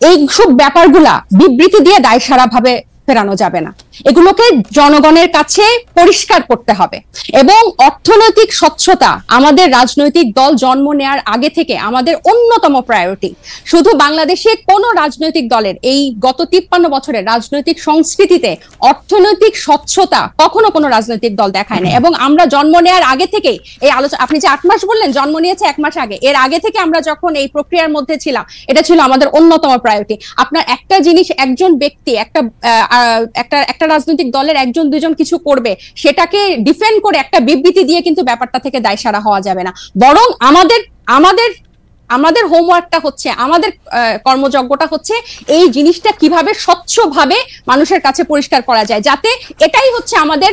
এই সব ব্যাপারগুলা বিবৃতি দিয়ে দায়সারা ভাবে ফেরানো যাবে না, এগুলোকে জনগণের কাছে পরিষ্কার করতে হবে। এবং অর্থনৈতিক স্বচ্ছতা আমাদের রাজনৈতিক দল জন্ম নেওয়ার আগে থেকে আমাদের অন্যতম প্রায়োরিটি। শুধু বাংলাদেশে কোন রাজনৈতিক দলের এই গত 53 বছরের রাজনৈতিক সংস্কৃতিতে অর্থনৈতিক স্বচ্ছতা কখনো কোনো রাজনৈতিক দল দেখায় না। এবং আমরা জন্ম নেওয়ার আগে থেকেই এই আলোচনা, আপনি যে 8 মাস বললেন, জন্ম নিয়েছে 1 মাস আগে, এর আগে থেকে আমরা যখন এই প্রক্রিয়ার মধ্যে ছিলাম, এটা ছিল আমাদের অন্যতম প্রায়োরিটি। আপনার একটা জিনিস, একজন ব্যক্তি একটা রাজনৈতিক দলের 1-2 জন কিছু করবে, সেটাকে ডিফেন্ড করে একটা বিবৃতি দিয়ে কিন্তু ব্যাপারটা থেকে দায়সারা হওয়া যাবে না। বরং আমাদের হোমওয়ার্কটা হচ্ছে, আমাদের কর্মযজ্ঞটা হচ্ছে এই জিনিসটা কিভাবে স্বচ্ছভাবে মানুষের কাছে পরিষ্কার করা যায়, যাতে এটাই হচ্ছে আমাদের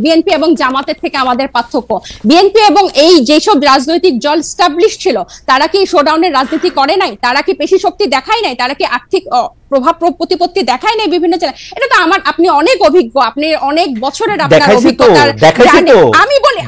বিএনপি এবং জামাতের থেকে আমাদের পার্থক্য। বিএনপি এবং এই যেসব রাজনৈতিক দল স্টাবলিশ ছিল, তারা কি শোডাউনের রাজনীতি করে নাই? তারা কি পেশি শক্তি দেখায় নাই? তারা কি আর্থিক প্রভাব প্রতিপত্তি দেখায় নাই বিভিন্ন জেলায়? এটা তো আপনি অনেক অভিজ্ঞ, আপনি অনেক বছরের আপনার অভিজ্ঞতা। আমি বলি,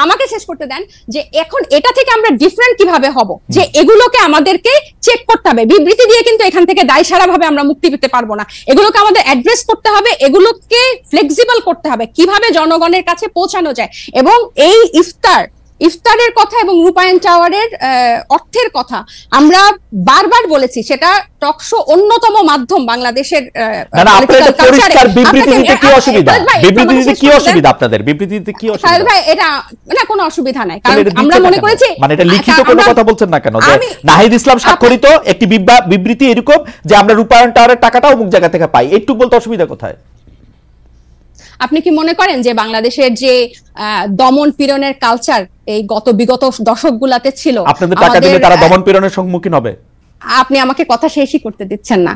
আমাকে শেষ করতে দেন যে এখন এটা থেকে আমরা ডিফারেন্ট কিভাবে হব, যে এগুলোকে আমাদেরকে চেক করতে হবে। বিবৃতি দিয়ে কিন্তু এখান থেকে দায়সারা ভাবে আমরা মুক্তি পেতে পারবো না। এগুলোকে আমাদের অ্যাড্রেস করতে হবে, এগুলোকে ফ্লেক্সিবল করতে হবে, কিভাবে জনগণের কাছে পৌঁছানো যায়। এবং এই ইফতারের কথা এবং রূপায়ণ টাওয়ারের অর্থের কথা আমরা বারবার বলেছি, সেটা টকশো অন্যতম মাধ্যম বাংলাদেশের আপনাদের। এটা না কোনো অসুবিধা নাই, কারণ আমরা মনে করেছি মানে এটা লিখিত কোনো কথা বলছেন না কেন, যে নাহিদ ইসলাম স্বাক্ষরিত একটি বিবৃতি এরকম যে আমরা রূপায়ণ টাওয়ারের টাকাটা অমুক জায়গা থেকে পাই, একটু বলতে অসুবিধা কোথায়? আপনি কি মনে করেন যে বাংলাদেশের যে দমন পীড়নের কালচার এই বিগত দশকগুলোতে ছিল, আপনাদের টাকা দিলে তারা দমন পীড়নের সম্মুখীন হবে? আপনি আমাকে কথা শেষই করতে দিচ্ছেন না,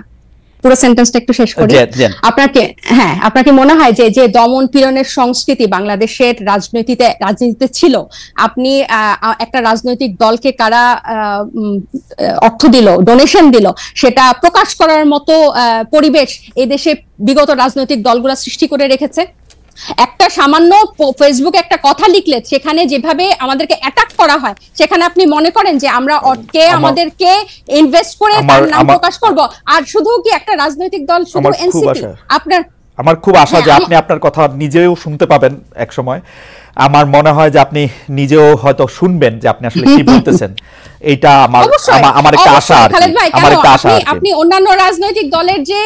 পুরো সেন্টেন্সটা একটু শেষ করি। আপনাকে মনে হয় যে যে দমন পীড়নের সংস্কৃতি বাংলাদেশের রাজনীতিতে ছিল, আপনি একটা রাজনৈতিক দলকে কারা অর্থ দিল, ডোনেশন দিল, সেটা প্রকাশ করার মতো পরিবেশ এই দেশে বিগত রাজনৈতিক দলগুলো সৃষ্টি করে রেখেছে? একটা সামান্য ফেসবুকে একটা কথা লিখলে সেখানে যেভাবে আমাদেরকে অ্যাটাক করা হয়, সেখানে আপনি মনে করেন যে আমরা আমাদেরকে ইনভেস্ট করে তার নাম প্রকাশ করব? আর শুধু কি একটা রাজনৈতিক দল, শুধু এনসিপি? আমার খুব আশা যে আপনি আপনার কথা নিজেও শুনতে পাবেন এক সময়। আমার মনে হয় যে আপনি নিজেও হয়তো শুনবেন যে আপনি আসলে কি বলতেছেন। এটা আমার একটা আশা। আপনি অন্যান্য রাজনৈতিক দলের যে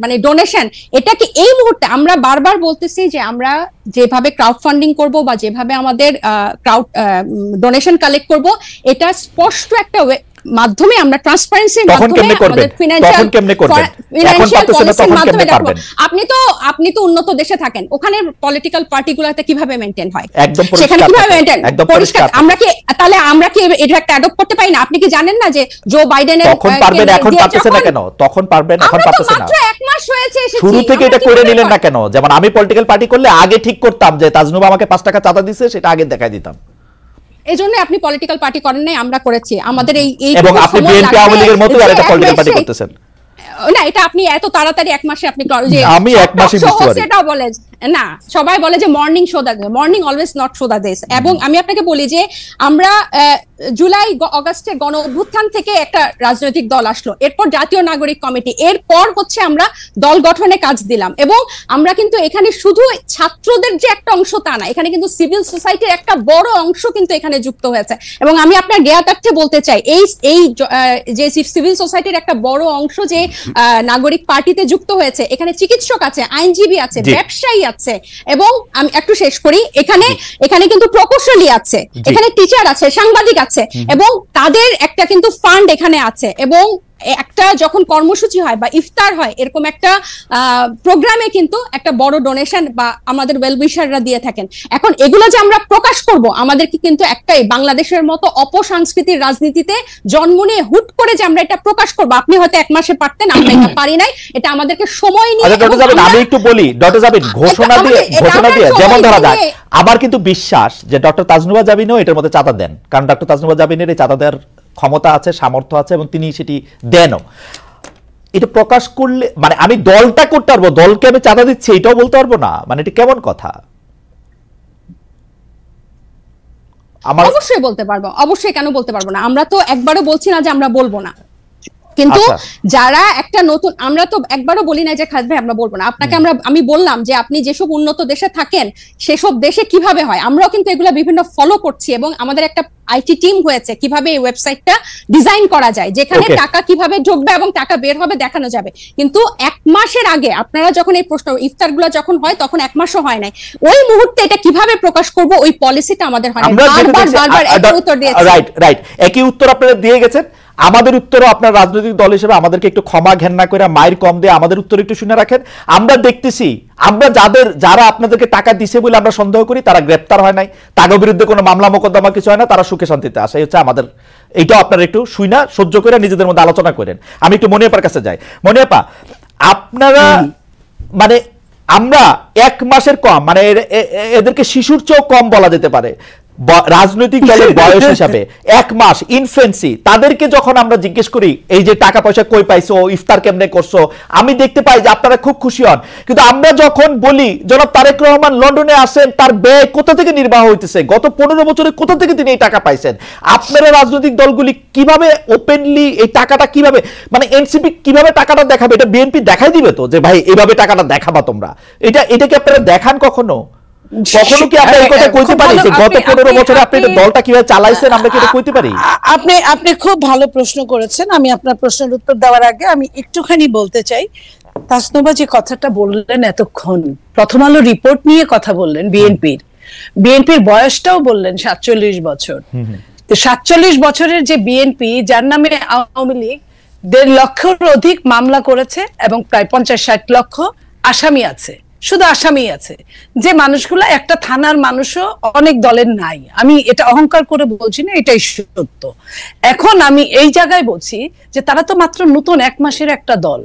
মানে ডোনেশন, এটা কি এই মুহূর্তে আমরা বারবার বলতেছি যে আমরা যেভাবে ক্রাউড ফান্ডিং করব বা যেভাবে আমাদের ক্রাউড ডোনেশন কালেক্ট করব, এটা স্পষ্ট একটা মাধ্যমে আমরা ট্রান্সপারেন্সির মাধ্যমে আমাদের ফিনান্সিয়াল আপনি তো উন্নত দেশে থাকেন, ওখানে পলিটিক্যাল পার্টিগুলোতে কিভাবে মেইনটেইন হয়, সেখানে কিভাবে মেইনটেইন পরিষ্কার? আমরা কি এটা একটা অ্যাডপ্ট করতে পারি না? আপনি কি জানেন না যে জো বাইডেনের তখন পারবেন, এখন পারতেছেন না কেন? তখন পারবেন, এখন পারতেছেন না। মাত্র এক মাস হয়েছে এসেছি, শুরু থেকে এটা করে নিলেন না কেন? যেমন আমি পলিটিক্যাল পার্টি করলে আগে ঠিক করতাম যে তাজনুবা আমাকে 5 টাকা চাঁদা দিছে, সেটা আগে দেখাই দিতাম। এজন্য আপনি পলিটিক্যাল পার্টি করেন নাই, আমরা করেছি। আমাদের এই এবং আপনি বিএনপি আওয়ামী লীগের মতো আরেকটা পলিটিক্যাল পার্টি করতেছেন না, এটা আপনি এত তাড়াতাড়ি এক মাসে আপনি আমি এক মাসে বুঝতে পারি সেটা বলে না। সবাই বলে যে morning show the, morning always not show the this. এবং আমি আপনাকে বলি যে আমরা জুলাই আগস্টে গণ অভ্যুত্থান থেকে একটা রাজনৈতিক দল আসলো, এরপর জাতীয় নাগরিক কমিটি, এরপর হচ্ছে আমরা দল গঠনে কাজ দিলাম। এবং আমরা কিন্তু এখানে শুধু ছাত্রদের যে একটা অংশ তা না, এখানে কিন্তু সিভিল সোসাইটির একটা বড় অংশ কিন্তু এখানে যুক্ত হয়েছে। এবং আমি আপনার জ্ঞাতার্থে বলতে চাই, এই যে সিভিল সোসাইটির একটা বড় অংশ যে নাগরিক পার্টিতে যুক্ত hয়েছে, এখানে চিকিৎসক আছে, আইনজীবী আছে, ব্যবসায়ী আছে, এবং আমি একটু শেষ করি, এখানে কিন্তু প্রকৌশলী আছে, এখানে টিচার আছে, সাংবাদিক আছে, এবং তাদের একটা কিন্তু ফান্ড এখানে আছে। এবং একটা যখন কর্মসূচি হয় বা ইফতার হয়, এরকম একটা প্রোগ্রামে কিন্তু একটা বড় ডোনেশন বা আমাদের ওয়েলউইশাররা দিয়ে থাকেন। এখন এগুলো যে আমরা প্রকাশ করব, আমাদেরকে কিন্তু একটাই বাংলাদেশের মতো অপসংস্কৃতির রাজনীতিতে জন্ম নিয়ে হুট করে যে আমরা এটা প্রকাশ করব, আপনি হয়তো এক মাসে পারতেন, আমরা এটা পারি নাই। এটা আমাদেরকে সময় নিয়ে। আমি একটু বলি, ডক্টর জাবিন ঘোষণা দিয়ে যেমন ধরা যায়, আবার কিন্তু বিশ্বাস যে ডক্টর তাজনুবা জাবিনও এটার মধ্যে চাঁদা দেন, কারণ ডক্টর তাজনুবা জাবিনের এই চাঁদা দেওয়ার ক্ষমতা আছে, সামর্থ্য আছে, এবং তিনি সেটি দেনও। এটা প্রকাশ করলে মানে আমি দলটা করতে পারবো, দলকে আমি চাঁদা দিচ্ছি এটাও বলতে পারবো না, মানে এটা কেমন কথা? অবশ্যই বলতে পারবো, অবশ্যই, কেন বলতে পারবো না? আমরা তো একবারও বলছি না যে আমরা বলবো না, কিন্তু যারা একটা নতুন, আমরা তো একবারও বলি না যে খালেদ ভাই আমরা বলবো না। আপনাকে আমি বললাম যে আপনি যেসব উন্নত দেশে থাকেন সেসব দেশে কিভাবে হয়, আমরাও কিন্তু এগুলা বিভিন্ন ফলো করছি, এবং আমাদের একটা আইটি টিম হয়েছে কিভাবে এই ওয়েবসাইটটা ডিজাইন করা যায়, যেখানে টাকা কিভাবে ঢুকবে এবং টাকা বের হবে দেখানো যাবে। কিন্তু এক মাসের আগে আপনারা যখন এই প্রশ্ন ইফতারগুলো যখন হয়, তখন এক মাসও হয় নাই, ওই মুহূর্তে এটা কিভাবে প্রকাশ করব ওই পলিসিটা আমাদের হয় না। বারবার একই উত্তর দিয়েছি। রাইট, একই উত্তর আপনারা দিয়ে গেছেন। আমাদের উত্তরও আপনার রাজনৈতিক দল হিসেবে আমাদেরকে একটু ক্ষমা ঘেন্না করে মায়ের কম দিয়ে আমাদের উত্তর একটু শুনে রাখেন। আমরা দেখতেছি, আমরা যারা আপনাদেরকে টাকা দিছে বলে আমরা সন্দেহ করি, তারা গ্রেপ্তার হয় নাই, তাদের বিরুদ্ধে কোনো মামলা মোকদ্দমা কিছু হয় না, তারা সুখে শান্তিতে আসে, হচ্ছে আমাদের। এইটাও আপনারা একটু শুইনা সহ্য করে নিজেদের মধ্যে আলোচনা করেন। আমি একটু মনিয়াপার কাছে যাই। মনিয়াপা, আপনারা মানে আমরা এক মাসের কম, মানে এদেরকে শিশুর চেয়েও কম বলা যেতে পারে রাজনৈতিক দলের বয়স হিসাবে, এক মাস ইনফেন্সি, তাদেরকে যখন আমরা জিজ্ঞেস করি এই যে টাকা পয়সা কই পাইছো, ইফতার কেমনে করছো, আমি দেখতে পাই যে আপনারা খুব খুশি হন। কিন্তু আমরা যখন বলি জনাব তারেক রহমান লন্ডনে আসেন, তার ব্যয় কোথা থেকে নির্বাহ হইতেছে, গত 15 বছরে কোথা থেকে তিনি এই টাকা পাইছেন, আপনারা রাজনৈতিক দলগুলি কিভাবে ওপেনলি এই টাকাটা কিভাবে, মানে এনসিপি কিভাবে টাকাটা দেখাবে, এটা বিএনপি দেখাই দিবে তো যে ভাই এইভাবে টাকাটা দেখাবা তোমরা, এটা কি আপনারা দেখান কখনো? কখনো কি আপনি এই কথা কইতে পারি যে গত 15 বছরে আপনি এই দলটা কিভাবে চালাইছেন, আমরা কি এটা কইতে পারি? আপনি খুব ভালো প্রশ্ন করেছেন। আমি আপনার প্রশ্নের উত্তর দেওয়ার আগে আমি একটুখানি বলতে চাই, তাসনুবা যে কথাটা বললেন এতক্ষণ, প্রথম আলো রিপোর্ট নিয়ে কথা বললেন, বিএনপির বয়সটাও বললেন 47 বছর। তো 47 বছরের যে বিএনপি, যার নামে আওয়ামী লীগ 1.5 লক্ষের অধিক মামলা করেছে এবং প্রায় 50-60 লক্ষ আসামি আছে, শুধু আসামি আছে, যে মানুষগুলো একটা থানার মানুষও অনেক দলের নাই। আমি এটা অহংকার করে বলছি না, এটাই সত্য। এখন আমি এই জায়গায় বলছি যে তারা তো মাত্র নতুন 1 মাসের একটা দল,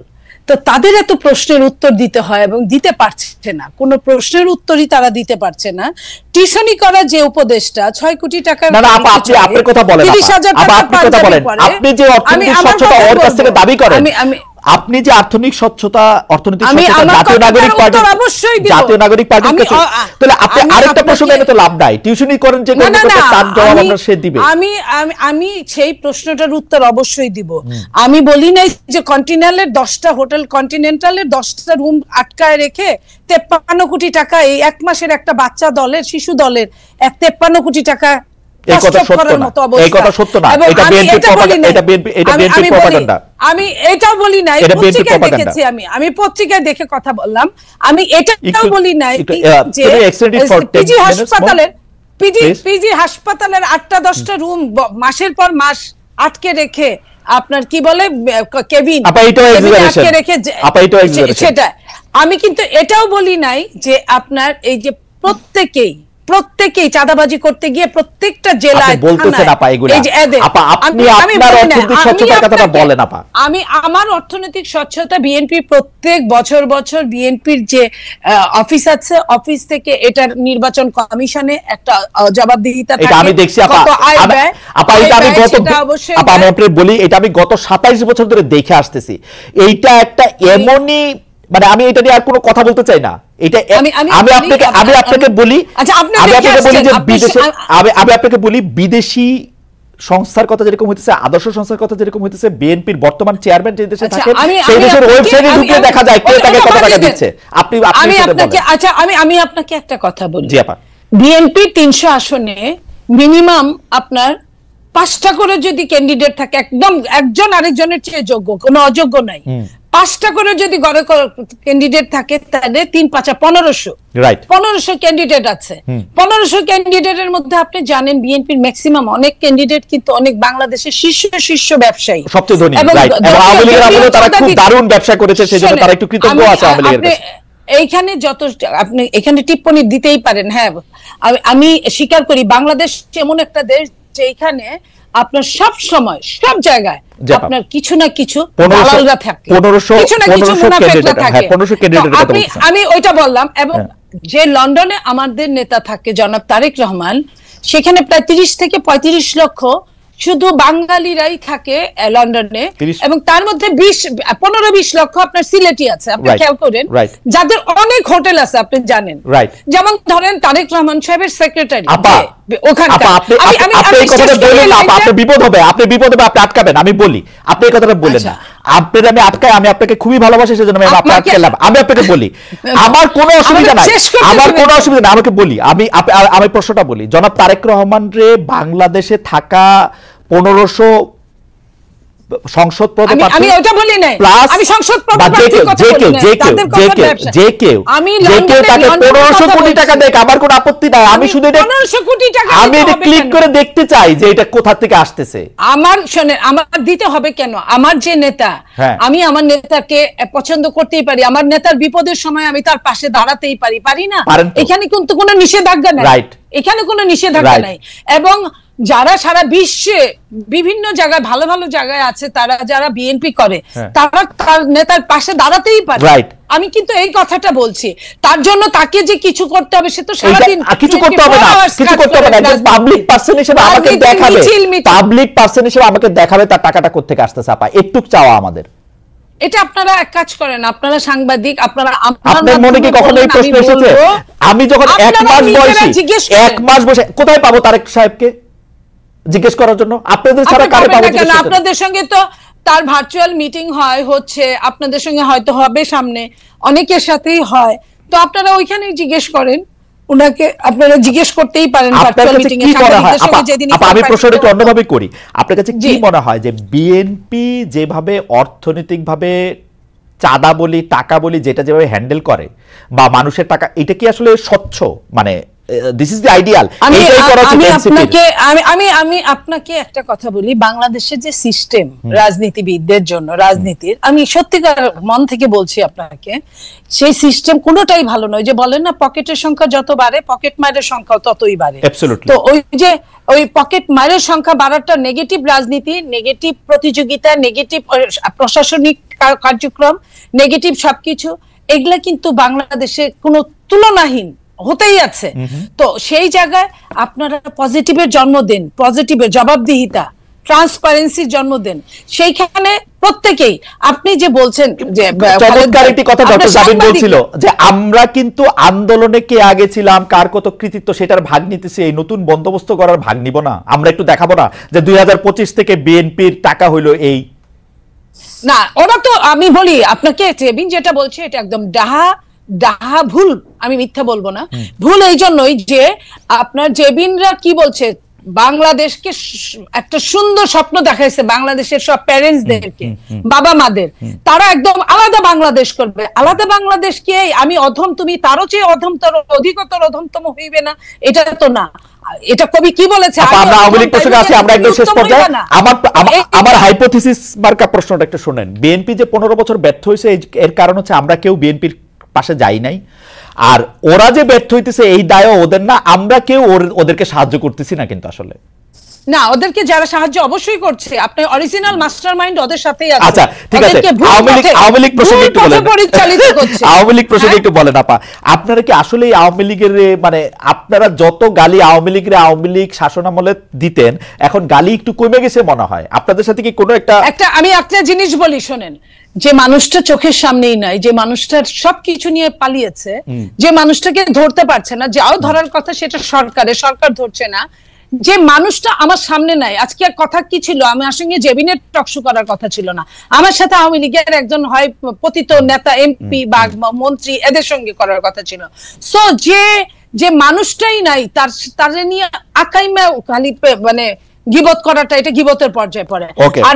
তো তাদের এত প্রশ্নের উত্তর দিতে হয় এবং দিতে পারছে না, কোনো প্রশ্নের উত্তরই তারা দিতে পারছে না। টিউশনি করা যে উপদেশটা 6 কোটি টাকা, না না আপা, আপনি আপনার কথা বলেন, 30,000 টাকা বলেন, আপনি যে অর্থনৈতিক স্বচ্ছতা ওর কাছ থেকে দাবি করেন, আপনি যে অর্থনৈতিক স্বচ্ছতা জাতীয় নাগরিক পার্টির কাছে, তাহলে আপনি আরেকটা প্রশ্ন এনে তো লাভ নাই, টিউশনি করেন যে তার জবাব আমরা সে দিবে। আমি সেই প্রশ্নটার উত্তর অবশ্যই দিব। আমি বলি নাই যে কন্টিনেন্টালের 10টা হোটেল, কন্টিনেন্টালের 10টা রুম আটকায় রেখে 53 কোটি টাকা এই 1 মাসের একটা বাচ্চা দলের, শিশু দলের 53 কোটি টাকা। এই কথা সত্য না, এই কথা সত্য না, এটা বিএনপির প্রপাগান্ডা, এটা বিএনপির প্রপাগান্ডা। আমি এটাও বলি নাই, পত্রিকায় দেখেছি, আমি পত্রিকায় দেখে কথা বললাম। আমি এটাও বলি নাই যে পিজি হাসপাতালের 8টা-10টা রুম মাসের পর মাস আটকে রেখে, আপনার কি বলে কেবিন আটকে রেখে, সেটা আমি কিন্তু এটাও বলি নাই যে আপনার এই যে প্রত্যেকেই চাঁদাবাজি করতে গিয়ে প্রত্যেকটা জেলায় বলতেছেন আপা, এগুলা আপা আপনি আপনার অর্থনৈতিক স্বচ্ছতার কথাটা বলেন আপা। আমি আমার অর্থনৈতিক স্বচ্ছতা, বিএনপি প্রত্যেক বছর বিএনপির যে অফিস আছে, অফিস থেকে এটার নির্বাচন কমিশনে একটা জবাবদিহিতা থাকে, এটা আমি দেখছি আপা। আপা এটা আমি গত আপা আমি আপনাকে বলি, এটা আমি গত 27 বছর ধরে দেখে আসতেছি। এইটা একটা এমনই, মানে আমি এটা নিয়ে আর কোনো কথা বলতে চাই না। এটা আমি আপনাকে বলি যে বিদেশে, আমি আপনাকে বলি বিদেশি সংস্থার কথা যেরকম হইতেছে, আদর্শ সংস্থার কথা যেরকম হইতেছে, বিএনপির বর্তমান চেয়ারম্যান যে দেশে থাকে সেই দেশের ওয়েবসাইটে ঢুকে দেখা যায় কে তাকে কত টাকা দিচ্ছে। আমি আপনাকে একটা কথা বলি, জি আপা, বিএনপি 300 আসনে মিনিমাম আপনার 5টা করে যদি ক্যান্ডিডেট থাকে, একদম একজন আরেকজনের চেয়ে যোগ্য, কোনো অযোগ্য নাই, 5টা করে যদি গড়ে ক্যান্ডিডেট থাকে, তাহলে 3-5 1500, রাইট, 1500 ক্যান্ডিডেট আছে। 1500 ক্যান্ডিডেটের মধ্যে আপনি জানেন বিএনপির ম্যাক্সিমাম অনেক ক্যান্ডিডেট কিন্তু অনেক বাংলাদেশের শীর্ষ ব্যবসায়ী, সবচেয়ে ধনী, রাইট, এবং আওয়ামী লীগের আমলে তারা খুব দারুণ ব্যবসা করেছে, সেজন্য তারা একটু কৃতজ্ঞ আছে আওয়ামী লীগের কাছে। এইখানে যত আপনি এখানে টিপ্পনি দিতেই পারেন, হ্যাঁ আমি স্বীকার করি বাংলাদেশ এমন একটা দেশ যেখানে আপনার সব সময় সব জায়গায় আপনার কিছু না কিছু দালালরা থাকে, কিছু না কিছু মুনাফিকরা থাকে। আমি ওইটা বললাম। এবং যে লন্ডনে আমাদের নেতা থাকে জনাব তারেক রহমান, সেখানে প্রায় 30 থেকে 35 লক্ষ শুধু বাঙালিরাই থাকে লন্ডনে, এবং তার মধ্যে 15-20 লক্ষ আপনার সিলেটি আছে, আপনি খেয়াল করেন, যাদের অনেক হোটেল আছে, আপনি জানেন, যেমন ধরেন তারেক রহমান সাহেবের সেক্রেটারি ওখানকার। আপনি বিপদ হবে, আপনি আটকাবেন, আমি বলি আপনি এই কথাটা বলেন না, আমি আটকাই, আমি আপনাকে খুবই ভালোবাসি, সেজন্য আমি আপনাকে বলি আমার কোনো অসুবিধা নাই, আমাকে বলি, আমি প্রশ্নটা বলি, জনাব তারেক রহমান রে বাংলাদেশে থাকা 1500 সংসদ পদে, আমি ওটা বলি নাই, আমি সংসদ পদে যে কেউ তাকে 1500 কোটি টাকা দেয়, আমার কোনো আপত্তি নাই, আমি শুধু 1500 কোটি টাকা আমি এটা ক্লিক করে দেখতে চাই যে এটা কোথা থেকে আসতেছে। আমার শুনেন, আমার দিতে হবে কেন? আমার যে নেতা, আমি আমার নেতাকে পছন্দ করতেই পারি, আমার নেতার বিপদের সময় আমি তার পাশে দাঁড়াতেই পারি না, এখানে কিন্তু কোনো নিষেধাজ্ঞা নাই, রাইট, এখানে কোনো নিষেধাজ্ঞা নাই। এবং যারা সারা বিশ্বে বিভিন্ন জায়গায় ভালো ভালো জায়গায় আছে, তারা যারা বিএনপি করে, তারা তার নেতার পাশে দাঁড়াতেই পারে, রাইট। আমি কিন্তু এই কথাটা বলছি, তার জন্য তাকে যে কিছু করতে হবে সে তো সারাদিন কিছু করতে হবে না, একজন পাবলিক পারসন হিসেবে আমাকে দেখাবে, তার টাকাটা কোথা থেকে আসতেছে। আপা একটু চাওয়া আমাদের, এটা আপনারা এক কাজ করেন, আপনারা সাংবাদিক, আপনারা আপনাদের মনে কি কখনো এই প্রশ্ন এসেছে? আমি যখন 1 মাস বসে কোথায় পাবো তারেক সাহেবকে জিজ্ঞেস করার জন্য? আপনাদের ছাড়া কারে পাবো? আপনাদের সঙ্গে তো তার ভার্চুয়াল মিটিং হচ্ছে, আপনাদের সঙ্গে হয়তো হবে সামনে, অনেকের সাথেই হয়, তো আপনারা ওইখানেই জিজ্ঞেস করেন। উনাকে আপনারা জিজ্ঞেস করতেই পারেন আপনার কাছে কি মনে হয় আমি প্রশ্নটা একটু অন্যভাবে করি, আপনার কাছে কি মনে হয় যে বিএনপি যেভাবে অর্থনৈতিকভাবে চাঁদা বলি টাকা বলি যেটা যেভাবে হ্যান্ডেল করে বা মানুষের টাকা, এটা কি আসলে স্বচ্ছ, মানে দিস ইজ দ্য আইডিয়াল? আমি আপনাকে একটা কথা বলি, বাংলাদেশের যে সিস্টেম রাজনীতিবিদদের জন্য, রাজনীতির, আমি সত্যিকার মন থেকে বলছি আপনাকে, সেই সিস্টেম কোনোটাই ভালো নয়। যে বলেন না পকেটের সংখ্যা যত বাড়ে পকেট মারের সংখ্যা ততই বাড়ে। তো ওই পকেট মারের সংখ্যা বাড়াটা নেগেটিভ রাজনীতি, নেগেটিভ প্রতিযোগিতা, নেগেটিভ প্রশাসনিক কার্যক্রম, নেগেটিভ সবকিছু, এগুলা কিন্তু বাংলাদেশে কোনো তুলনাহীন হতেই আছে। তো সেই জায়গায় আপনারা পজিটিভের জন্ম দেন, পজিটিভের জবাবদিহিতা, ট্রান্সপারেন্সির জন্ম দেন। সেইখানে প্রত্যেকেই আপনি যে বলছেন যে চমৎকার একটি কথা ডক্টর জাবিন বলছিল যে আমরা কিন্তু আন্দোলনে কে আগে ছিলাম, কার কত কৃতিত্ব সেটার ভাগ নিতেছি, এই নতুন বন্দোবস্ত করার ভাগ নিব না, আমরা একটু দেখাবো না যে 2025 থেকে বিএনপির টাকা হইলো এই না। ওরা তো, আমি বলি আপনাকে, জেবিন যেটা বলছে এটা একদম ডাহা ভুল, আমি মিথ্যা বলবো না। ভুল এই জন্যই যে আপনার জেবিনরা কি বলছে, বাংলাদেশকে একটা সুন্দর স্বপ্ন দেখাইছে, বাংলাদেশের সব প্যারেন্টসদেরকে, বাবা মাদের, তারা একদম আলাদা বাংলাদেশ করবে। আলাদা বাংলাদেশ কি আমি অধম, তুমি তারও চেয়ে অধমতর, অধিকতর অধমতম হইবে না, এটা তো না। এটা কবি কি বলেছে? আমরা আওয়ামী লীগ প্রসঙ্গে আছি, আমরা একদম শেষ পর্যায়ে আমার হাইপোথিসিস মার্কা প্রশ্নটা একটু শুনেন। বিএনপি যে 15 বছর ব্যর্থ হয়েছে এর কারণ হচ্ছে আমরা কেউ বিএনপির পাশে যাই নাই, আর ওরা যে ব্যর্থ হইতেছে এই দায়ও ওদের না, আমরা কেউ ওদেরকে সাহায্য করতেছি না কিন্তু আসলে না। ওদেরকে যারা সাহায্য অবশ্যই করছে, আপনার অরিজিনাল মাস্টারমাইন্ড ওদের সাথেই আছে। আচ্ছা ঠিক আছে, আওয়ামী লীগ প্রসঙ্গে একটু বলেন, পরিচালিত করছে আওয়ামী লীগ প্রসঙ্গে একটু বলেন আপা, আপনারা কি আসলে আওয়ামী লীগের, মানে আপনারা যত গালি আওয়ামী লীগ শাসনামলে দিতেন, এখন গালি একটু কমে গেছে মনে হয় আপনাদের সাথে কি কোনো একটা আমি একটা জিনিস বলি শোনেন, যে মানুষটা চোখের সামনেই নাই, যে মানুষটার সবকিছু নিয়ে পালিয়েছে, যে মানুষটাকে ধরতে পারছে না, যাও ধরার কথা সেটা সরকার ধরছে না, যে মানুষটা আমার সামনে নাই। আজকে কথা কি ছিল, আমার সঙ্গে জেবিনের টকশো করার কথা ছিল না, আমার সাথে আওয়ামী লীগের একজন হয় পতিত নেতা, এমপি বা মন্ত্রী, এদের সঙ্গে করার কথা ছিল। সো যে মানুষটাই নাই, তার নিয়ে আকাইমা খালি মানে গিবত করাটা, এটা গিবতের পর্যায়ে পড়ে। আর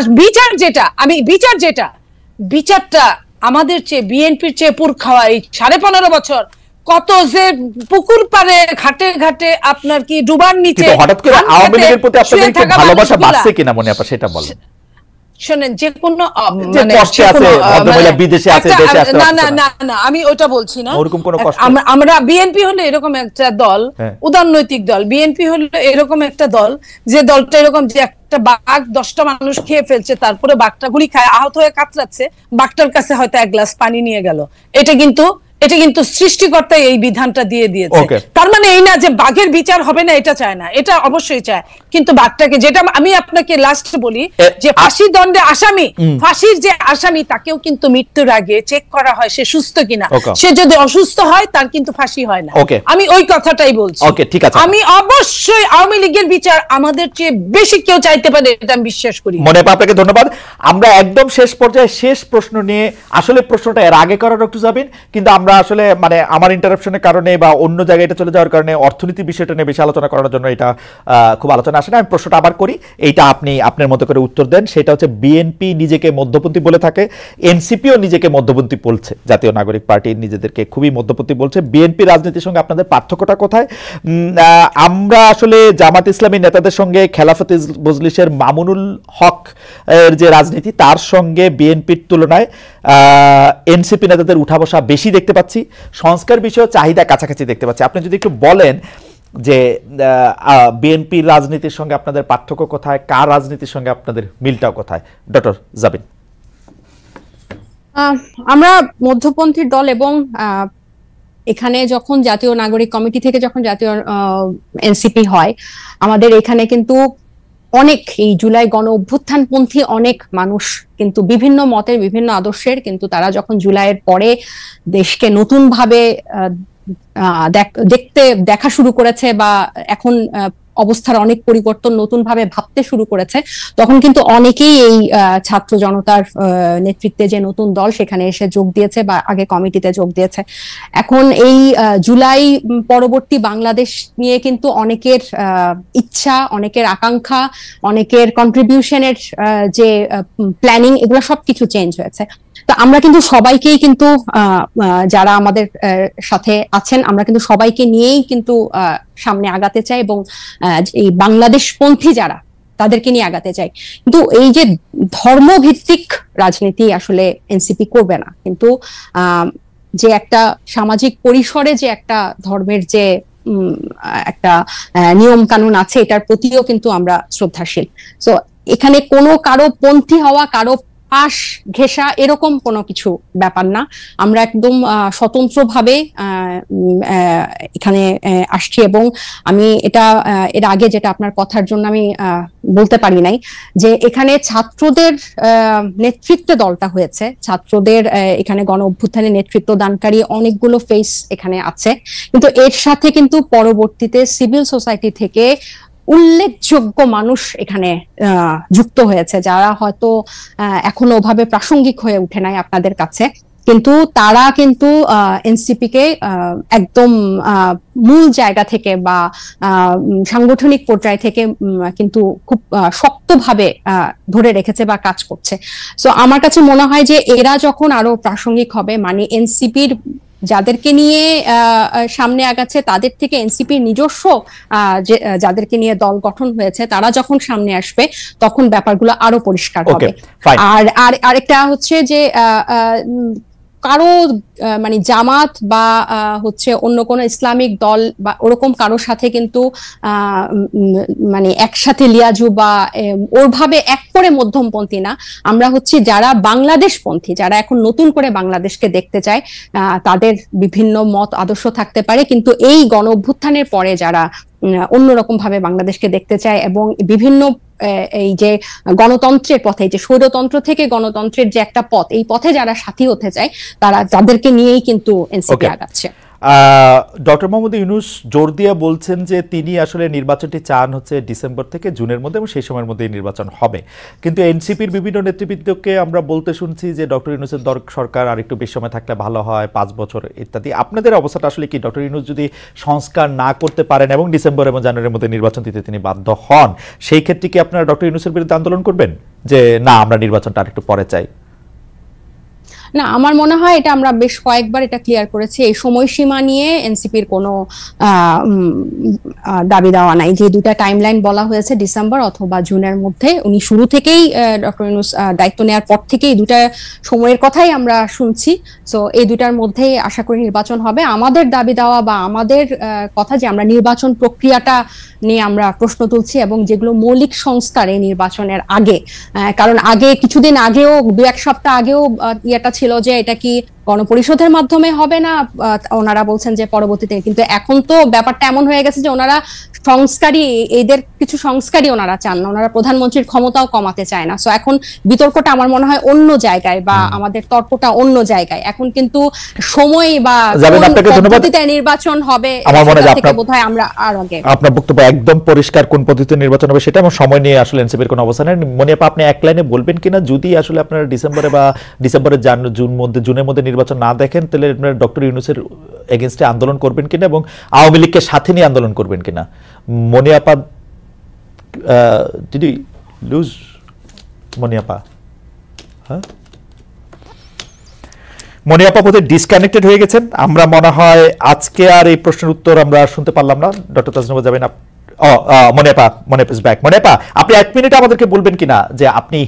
বিচারটা আমাদের চেয়ে, বিএনপির চেয়ে পুর খাওয়া, এই 15.5 বছর কত যে পুকুর পারে, ঘাটে ঘাটে আপনার কি ডুবার নিচে, হঠাৎ করে আওয়ামী লীগের প্রতি আপনাদের কি ভালোবাসা বাড়ছে কিনা মনে আপা সেটা বলেন। শোনেন, যে কোনো বিদেশে আছে, দেশে আছে, না আমি ওটা বলছি না। আমরা বিএনপি হলো এরকম একটা দল, উদারনৈতিক দল। বিএনপি হলো এরকম একটা দল, যে দলটা এরকম যে একটা বাঘ 10টা মানুষ খেয়ে ফেলছে, তারপরে বাঘটা গুলি খায়, আহত হয়ে কাতরাচ্ছে, বাঘটার কাছে হয়তো 1 গ্লাস পানি নিয়ে গেল। এটা কিন্তু সৃষ্টিকর্তা এই বিধানটা দিয়ে দিয়েছে। তার মানে এই না যে বাঘের বিচার হবে না, এটা চায় না, এটা অবশ্যই চায়, কিন্তু বাঘটাকে, যেটা আমি আপনাকে লাস্ট বলি, যে ফাঁসি দণ্ডে আসামি, ফাঁসির যে আসামি, তাকেও কিন্তু মৃত্যুর আগে চেক করা হয় সে সুস্থ কিনা। সে যদি অসুস্থ হয় তার কিন্তু ফাঁসি হয় না। আমি ওই কথাটাই বলছি। আমি অবশ্যই আওয়ামী লীগের বিচার আমাদের চেয়ে বেশি কেউ চাইতে পারে, এটা আমি বিশ্বাস করি। মনে আপনাকে ধন্যবাদ। আমরা একদম শেষ পর্যায়ে শেষ প্রশ্ন নিয়ে, আসলে প্রশ্নটা এর আগে করার একটু যাবেন, কিন্তু আমরা আসলে মানে আমার ইন্টারাপশনের কারণে বা অন্য জায়গায় এটা চলে যাওয়ার কারণে অর্থনীতি বিষয়টা নিয়ে বেশি আলোচনা করার জন্য এটা খুব আলোচনা আসে না। আমি প্রশ্নটা আবার করি, এইটা আপনি আপনার মতো করে উত্তর দেন। সেটা হচ্ছে, বিএনপি নিজেকে মধ্যপন্থী বলে থাকে, এনসিপিও নিজেকে মধ্যপন্থী বলছে, জাতীয় নাগরিক পার্টি নিজেদেরকে খুবই মধ্যপন্থী বলছে। বিএনপি রাজনীতির সঙ্গে আপনাদের পার্থক্যটা কোথায়? আমরা আসলে জামাত ইসলামী নেতাদের সঙ্গে খেলাফত মজলিসের মামুনুল হক এর যে রাজনীতি, তার সঙ্গে বিএনপির তুলনায় এনসিপি নেতাদের উঠা বসা বেশি দেখতে পাচ্ছি, সংস্কার বিষয়ে চাহিদা কাছাকাছি দেখতে পাচ্ছি। আপনি যদি একটু বলেন যে বিএনপির রাজনীতির সঙ্গে আপনাদের পার্থক্য কোথায়, কার রাজনীতির সঙ্গে আপনাদের মিলটাও কোথায়, ডক্টর জাবিন? আমরা মধ্যপন্থী দল, এবং এখানে যখন জাতীয় নাগরিক কমিটি থেকে যখন জাতীয় এনসিপি হয়, আমাদের এখানে কিন্তু অনেক এই জুলাই গণ অভ্যুত্থানপন্থী অনেক মানুষ কিন্তু বিভিন্ন মতের, বিভিন্ন আদর্শের, কিন্তু তারা যখন জুলাইয়ের পরে দেশকে নতুন ভাবে দেখা শুরু করেছে, বা এখন অবস্থার অনেক পরিবর্তন, নতুন ভাবে ভাবতে শুরু করেছে, তখন কিন্তু অনেকেই এই ছাত্র জনতার নেতৃত্বে যে নতুন দল সেখানে এসে যোগ দিয়েছে বা আগে কমিটিতে যোগ দিয়েছে। এখন এই জুলাই পরবর্তী বাংলাদেশ নিয়ে কিন্তু অনেকের ইচ্ছা, অনেকের আকাঙ্ক্ষা, অনেকের কন্ট্রিবিউশনের যে প্ল্যানিং, এগুলো সবকিছু চেঞ্জ হয়েছে। তো আমরা কিন্তু সবাইকেই কিন্তু যারা আমাদের সাথে আছেন, আমরা কিন্তু সবাইকে নিয়েই কিন্তু সামনে আগাতে চাই, এবং এই বাংলাদেশপন্থী যারা, তাদেরকে নিয়ে আগাতে চাই। কিন্তু এই যে ধর্মভিত্তিক রাজনীতি আসলে এনসিপি করবে না, কিন্তু যে একটা সামাজিক পরিসরে যে একটা ধর্মের যে একটা নিয়ম কানুন আছে, এটার প্রতিও কিন্তু আমরা শ্রদ্ধাশীল। তো এখানে কোনো কারো পন্থী হওয়া, কারো পাশ ঘেঁষা, এরকম কোনো কিছু ব্যাপার না। আমরা একদম স্বতন্ত্রভাবে এখানে আসছি, এবং আমি এটা এর আগে যেটা আপনার কথার জন্য আমি বলতে পারি নাই, যে এখানে ছাত্রদের নেতৃত্বে দলটা হয়েছে, ছাত্রদের এখানে গণ অভ্যুত্থানে নেতৃত্ব দানকারী অনেকগুলো ফেস এখানে আছে, কিন্তু এর সাথে কিন্তু পরবর্তীতে সিভিল সোসাইটি থেকে উল্লেখযোগ্য মানুষ এখানে যুক্ত হয়েছে, যারা হয়তো এখনো ওভাবে প্রাসঙ্গিক হয়ে উঠে নাই আপনাদের কাছে, কিন্তু তারা কিন্তু এনসিপি কে একদম মূল জায়গা থেকে বা সাংগঠনিক পর্যায় থেকে কিন্তু খুব শক্তভাবে ধরে রেখেছে বা কাজ করছে। সো আমার কাছে মনে হয় যে এরা যখন আরো প্রাসঙ্গিক হবে, মানে এনসিপির যাদেরকে নিয়ে সামনে আগাচ্ছে তাদের থেকে এনসিপির নিজস্ব যাদেরকে নিয়ে দল গঠন হয়েছে, তারা যখন সামনে আসবে তখন ব্যাপারগুলো আরো পরিষ্কার হবে। আর আরেকটা হচ্ছে যে কারো মানে জামাত বা হচ্ছে অন্য কোনো ইসলামিক দল বা ওরকম কারোর সাথে কিন্তু মানে একসাথে লিয়াজু বা ওরভাবে এক করে মধ্যমপন্থী না। আমরা হচ্ছে যারা বাংলাদেশপন্থী, যারা এখন নতুন করে বাংলাদেশকে দেখতে চায়, তাদের বিভিন্ন মত আদর্শ থাকতে পারে, কিন্তু এই গণ অভ্যুত্থানের পরে যারা অন্যরকম ভাবে বাংলাদেশকে দেখতে চায় এবং বিভিন্ন এই যে গণতন্ত্রের পথে, যে স্বৈরতন্ত্র থেকে গণতন্ত্রের যে একটা পথ, এই পথে যারা সাথী হতে চায়, তাদেরকে নিয়েই কিন্তু এনসিপি আগাচ্ছে। ডক্টর মোহাম্মদ ইউনূস জোর দিয়ে বলছেন যে তিনি আসলে নির্বাচনটি চান হচ্ছে ডিসেম্বর থেকে জুনের মধ্যে, এবং সেই সময়ের মধ্যে নির্বাচন হবে। কিন্তু এনসিপির বিভিন্ন নেতৃবৃন্দকে আমরা বলতে শুনছি যে ডক্টর ইউনূসের সরকার আর একটু বেশি সময় থাকলে ভালো হয়, 5 বছর ইত্যাদি। আপনাদের অবস্থাটা আসলে কি? ডক্টর ইউনূস যদি সংস্কার না করতে পারেন এবং ডিসেম্বর এবং জানুয়ারির মধ্যে নির্বাচন দিতে তিনি বাধ্য হন, সেই ক্ষেত্রে কি আপনারা ডক্টর ইউনূসের বিরুদ্ধে আন্দোলন করবেন যে না, আমরা নির্বাচনটা আর একটু পরে চাই? না, আমার মনে হয় এটা আমরা বেশ কয়েকবার এটা ক্লিয়ার করেছি, এই সময়সীমা নিয়ে এনসিপির কোনো দাবি দেওয়া নাই। যে দুটা টাইমলাইন বলা হয়েছে ডিসেম্বর অথবা জুনের মধ্যে, উনি শুরু থেকেই ডক্টর ইউনূস দায়িত্ব নেওয়ার পর থেকেই দুটা সময়ের কথাই আমরা শুনছি। সো এই দুটার মধ্যেই আশা করি নির্বাচন হবে। আমাদের দাবি দেওয়া বা আমাদের কথা যে আমরা নির্বাচন প্রক্রিয়াটা নিয়ে আমরা প্রশ্ন তুলছি, এবং যেগুলো মৌলিক সংস্কার এই নির্বাচনের আগে, কারণ আগে কিছুদিন আগেও 2-1 সপ্তাহ আগেও ইয়েটা ছিল যে এটা কি গণপরিষদের মাধ্যমে হবে না, ওনারা বলছেন যে পরবর্তীতে, কিন্তু এখন তো ব্যাপারটা এমন হয়ে গেছে যে ওনারা সংস্কারই, এদের কিছু সংস্কারই ওনারা চান না, ওনারা প্রধানমন্ত্রীর ক্ষমতাও কমাতে চায় না। সো এখন বিতর্কটা আমার মনে হয় অন্য জায়গায়, বা আমাদের তর্কটা অন্য জায়গায়। এখন কিন্তু সময় বা পদ্ধতিতে নির্বাচন হবে, আমার মনে হয় বোধহয় আমরা আর আগে আপনার বক্তব্য একদম পরিষ্কার কোন পদ্ধতিতে নির্বাচন হবে সেটা, এবং সময় নিয়ে আসলে এনসিপির কোনো অবস্থান নেই। মনিয়াপা, আপনি এক লাইনে বলবেন কিনা, যদি আসলে আপনারা ডিসেম্বরে বা ডিসেম্বরের জুনের মধ্যে নির্বাচন না দেখেন, তাহলে আপনারা ডক্টর ইউনূসের এগেইনস্টে আন্দোলন করবেন কিনা এবং আওয়ামী লীগকে সাথে নিয়ে আন্দোলন করবেন কিনা? মনিয়াপা, ডিড ইউ লুজ মনিয়াপা? হ্যাঁ, মনিয়াপা বোধহয় ডিসকানেক্টেড হয়ে গেছেন। আমরা মনে হয় আজকে আর এই প্রশ্নের উত্তর আমরা শুনতে পারলাম না। ডক্টর তাজনিমা যাবেন, মনিয়াপা ইজ ব্যাক। মনিয়াপা, আপনি 1 মিনিট আমাদেরকে বলবেন কিনা যে আপনি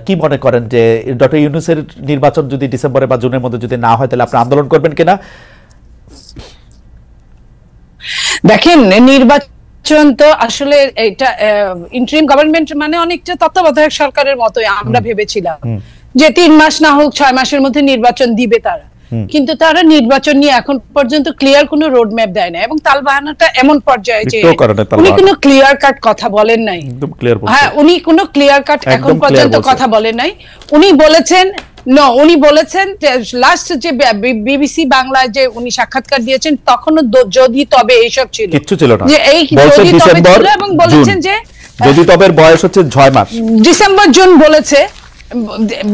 কি মনে করেন যে ডক্টর ইউনূসের নির্বাচন যদি ডিসেম্বরে বা জুনের মধ্যে যদি না হয়, তাহলে আপনি আন্দোলন করবেন কিনা? দেখেন, নির্বাচন তো আসলে এটা ইন্টারিম গভর্নমেন্ট মানে অনেকটা তত্ত্বাবধায়ক সরকারের মতোই আমরা ভেবেছিলাম যে 3 মাস না হোক 6 মাসের মধ্যে নির্বাচন দিবে তারা, কিন্তু তারা নির্বাচন নিয়ে এখন পর্যন্ত ক্লিয়ার কোনো রোড ম্যাপ দেয় না, এবং তালবাহানাটা এমন পর্যায়ে যে উনি কোনো ক্লিয়ার কাট কথা বলেন নাই। হ্যাঁ, উনি কোনো ক্লিয়ার কাট এখন পর্যন্ত কথা বলেন নাই। উনি বলেছেন নো, উনি বলেছেন লাস্ট যে বিবিসি বাংলায় যে উনি সাক্ষাৎকার দিয়েছেন তখনও যদি তবে এইসব ছিল, কিচ্ছু ছিল না, যে এই বলছে যদি তবে ডিসেম্বর ছিল, এবং বলেছেন জুন। যে যদি তবের বয়স হচ্ছে 6 মাস, ডিসেম্বর জুন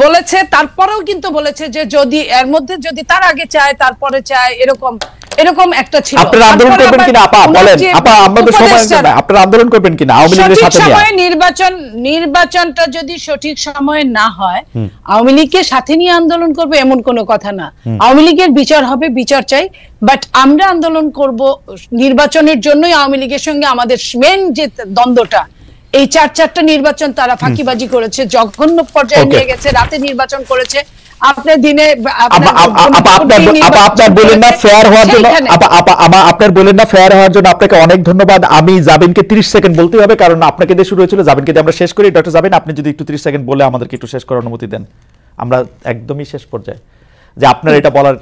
বলেছে তারপরেও কিন্তু বলেছে যে যদি এর মধ্যে যদি তার আগে চায় তারপরে চায়, এরকম একটা ছিল। আপনারা আন্দোলন তারপরে করবেন আবার কিনা আপা ওনার বলেন, যে আপা আমাদের সময় উপদেষ্টারা, নাই, আপনারা আন্দোলন করবেন কিনা আওয়ামী লীগের সঠিক সাথে নিয়ে? সময়ে নির্বাচনটা যদি সঠিক সময়ে না হয়, আওয়ামী লীগকে সাথে নিয়ে আন্দোলন করবে এমন কোনো কথা না। আওয়ামী লীগের বিচার হবে, বিচার চাই, বাট আমরা আন্দোলন করব নির্বাচনের জন্যই। আওয়ামী লীগের সঙ্গে আমাদের মেন যে দ্বন্দ্বটা, এই চারটা নির্বাচন তারা ফাঁকিবাজি করেছে, জঘন্য পর্যায়ে নিয়ে গেছে, রাতে নির্বাচন করেছে, আপনার দিনে আপনার বলেন না ফেয়ার হওয়ার জন্য, আপনার বলেন না ফেয়ার হওয়ার জন্য আপনাকে অনেক ধন্যবাদ। আমি জাবিনকে 30 সেকেন্ড বলতে হবে, কারণ আপনাকে দিয়ে শুরু হয়েছিল, জাবিনকে দিয়ে আমরা শেষ করি। ডক্টর জাবিন, আপনি যদি একটু 30 সেকেন্ড বলে আমাদেরকে একটু শেষ করার অনুমতি দেন, আমরা একদমই শেষ পর্যায়ে, যে আপনার এটা বলার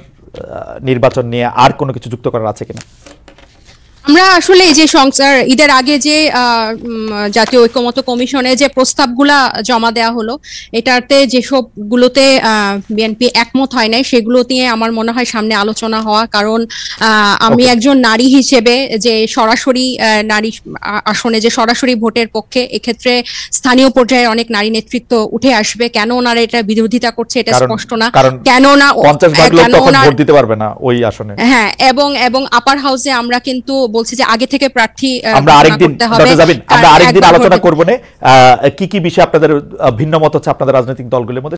নির্বাচন নিয়ে আর কোনো কিছু যুক্ত করার আছে কিনা? আমরা আসলে এই যে ঈদের আগে যে জাতীয় ঐক্যমত্য কমিশনে যে প্রস্তাবগুলা জমা দেওয়া হলো, এটাতে যেসবগুলোতে বিএনপি একমত হয় নাই, সেগুলো নিয়ে আমার মনে হয় সামনে আলোচনা হওয়া। কারণ আমি একজন নারী হিসেবে যে সরাসরি নারী আসনে যে সরাসরি ভোটের পক্ষে, এক্ষেত্রে স্থানীয় পর্যায়ে অনেক নারী নেতৃত্ব উঠে আসবে। কেন ওনারা এটা বিরোধিতা করছে এটা স্পষ্ট না, কেন না 50 ভাগ লোক তখন ভোট দিতে পারবে না ওই আসনে। হ্যাঁ, এবং আপার হাউসে আমরা কিন্তু বলছি যে আগে থেকে প্রার্থী আমরা আরেকদিন আলোচনা করব না কি কি বিষয় আপনাদের ভিন্ন মত হচ্ছে আপনাদের রাজনৈতিক দলগুলোর মধ্যে।